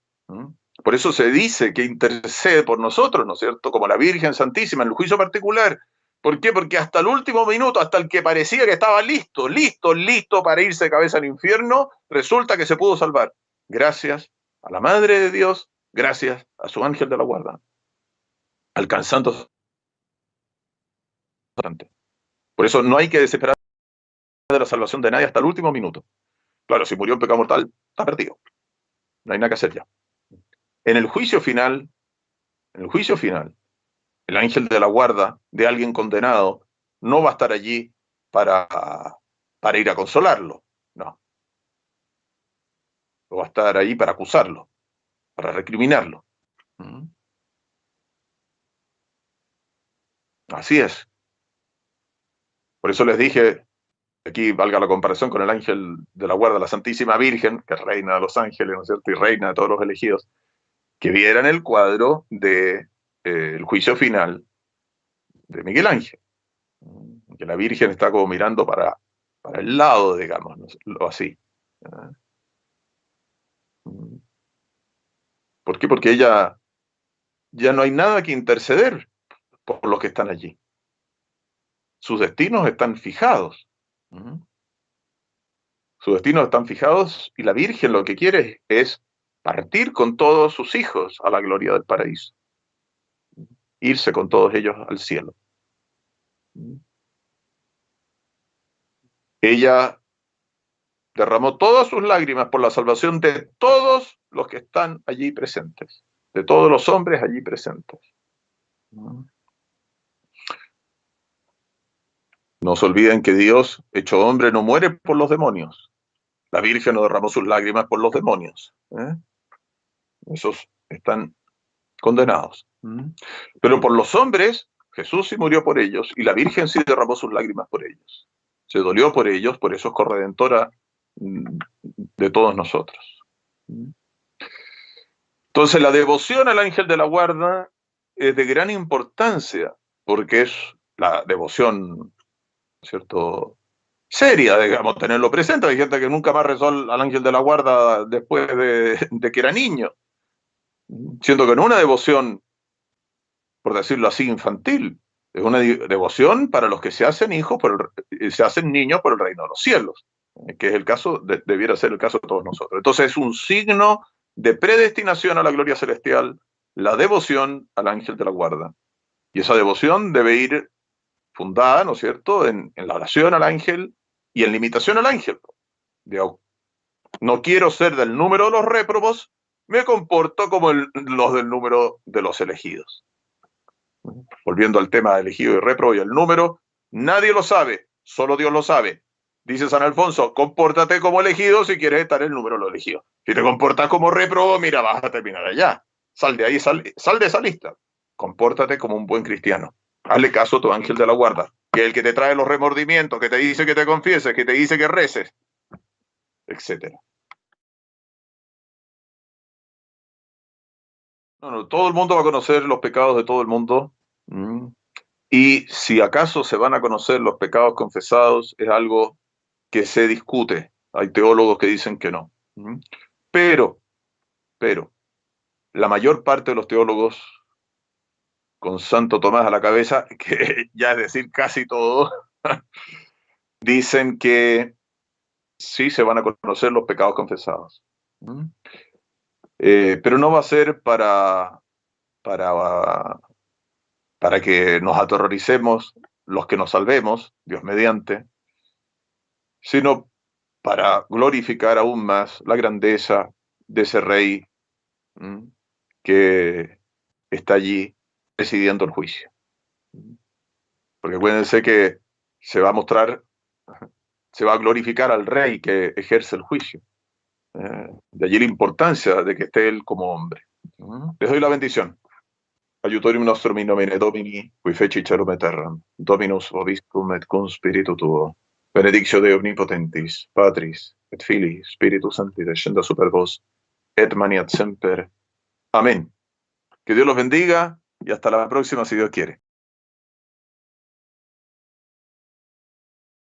Por eso se dice que intercede por nosotros, ¿no es cierto? Como la Virgen Santísima en el juicio particular. ¿Por qué? Porque hasta el último minuto, hasta el que parecía que estaba listo para irse de cabeza al infierno, resulta que se pudo salvar. Gracias a la Madre de Dios, gracias a su ángel de la guarda, alcanzando. Por eso no hay que desesperar de la salvación de nadie hasta el último minuto. Claro, si murió en pecado mortal, está perdido. No hay nada que hacer ya. En el juicio final, el ángel de la guarda de alguien condenado no va a estar allí para, para ir a consolarlo, no. Va a estar ahí para acusarlo, para recriminarlo. Así es. Por eso les dije, aquí valga la comparación con el ángel de la guarda, la Santísima Virgen, que es reina de los ángeles, ¿no es cierto?, y reina de todos los elegidos, que vieran el cuadro de el juicio final de Miguel Ángel, que la Virgen está como mirando para el lado, digamos, ¿no? Así. ¿Por qué? Porque ella ya no hay nada que interceder por los que están allí. Sus destinos están fijados. Sus destinos están fijados, y la Virgen lo que quiere es partir con todos sus hijos a la gloria del paraíso. Irse con todos ellos al cielo. Ella derramó todas sus lágrimas por la salvación de todos los que están allí presentes, de todos los hombres allí presentes. No se olviden que Dios, hecho hombre, no muere por los demonios. La Virgen no derramó sus lágrimas por los demonios. Esos están condenados. Pero por los hombres, Jesús sí murió por ellos, y la Virgen sí derramó sus lágrimas por ellos. Se dolió por ellos, por eso es corredentora de todos nosotros. Entonces, la devoción al ángel de la guarda es de gran importancia, porque es la devoción, ¿cierto?, seria, digamos, tenerlo presente. Hay gente que nunca más rezó al ángel de la guarda después de que era niño, siendo que no una devoción, por decirlo así, infantil. Es una devoción para los que se hacen hijos, se hacen niños por el reino de los cielos, que es el caso, debiera ser el caso de todos nosotros. Entonces es un signo de predestinación a la gloria celestial, la devoción al ángel de la guarda. Y esa devoción debe ir fundada, ¿no es cierto?, en la oración al ángel y en la imitación al ángel. No quiero ser del número de los réprobos, me comporto como los del número de los elegidos. Volviendo al tema de elegido y réprobo y el número, nadie lo sabe, solo Dios lo sabe. Dice San Alfonso: compórtate como elegido si quieres estar en el número de los elegidos. Si te comportas como réprobo, mira, vas a terminar allá. Sal de ahí, sal de esa lista. Compórtate como un buen cristiano. Hazle caso a tu ángel de la guarda, que es el que te trae los remordimientos, que te dice que te confieses, que te dice que reces, etc. No, todo el mundo va a conocer los pecados de todo el mundo. Y si acaso se van a conocer los pecados confesados, es algo que se discute. Hay teólogos que dicen que no. Pero, la mayor parte de los teólogos, con Santo Tomás a la cabeza, que ya es decir casi todo, dicen que sí se van a conocer los pecados confesados. Pero no va a ser para que nos aterroricemos los que nos salvemos, Dios mediante, sino para glorificar aún más la grandeza de ese rey que está allí presidiendo el juicio. Porque acuérdense que se va a mostrar, se va a glorificar al rey que ejerce el juicio. De allí la importancia de que esté él como hombre. Les doy la bendición. Aiutorium nostrum in nomine Domini, qui feci celum et terram, Dominus vobiscum et cum spiritu tuo. Benedictio Dei omnipotentis, Patris, et Filii, Spiritus Sancti, descenda super vos, et maniat semper. Amén. Que Dios los bendiga y hasta la próxima si Dios quiere.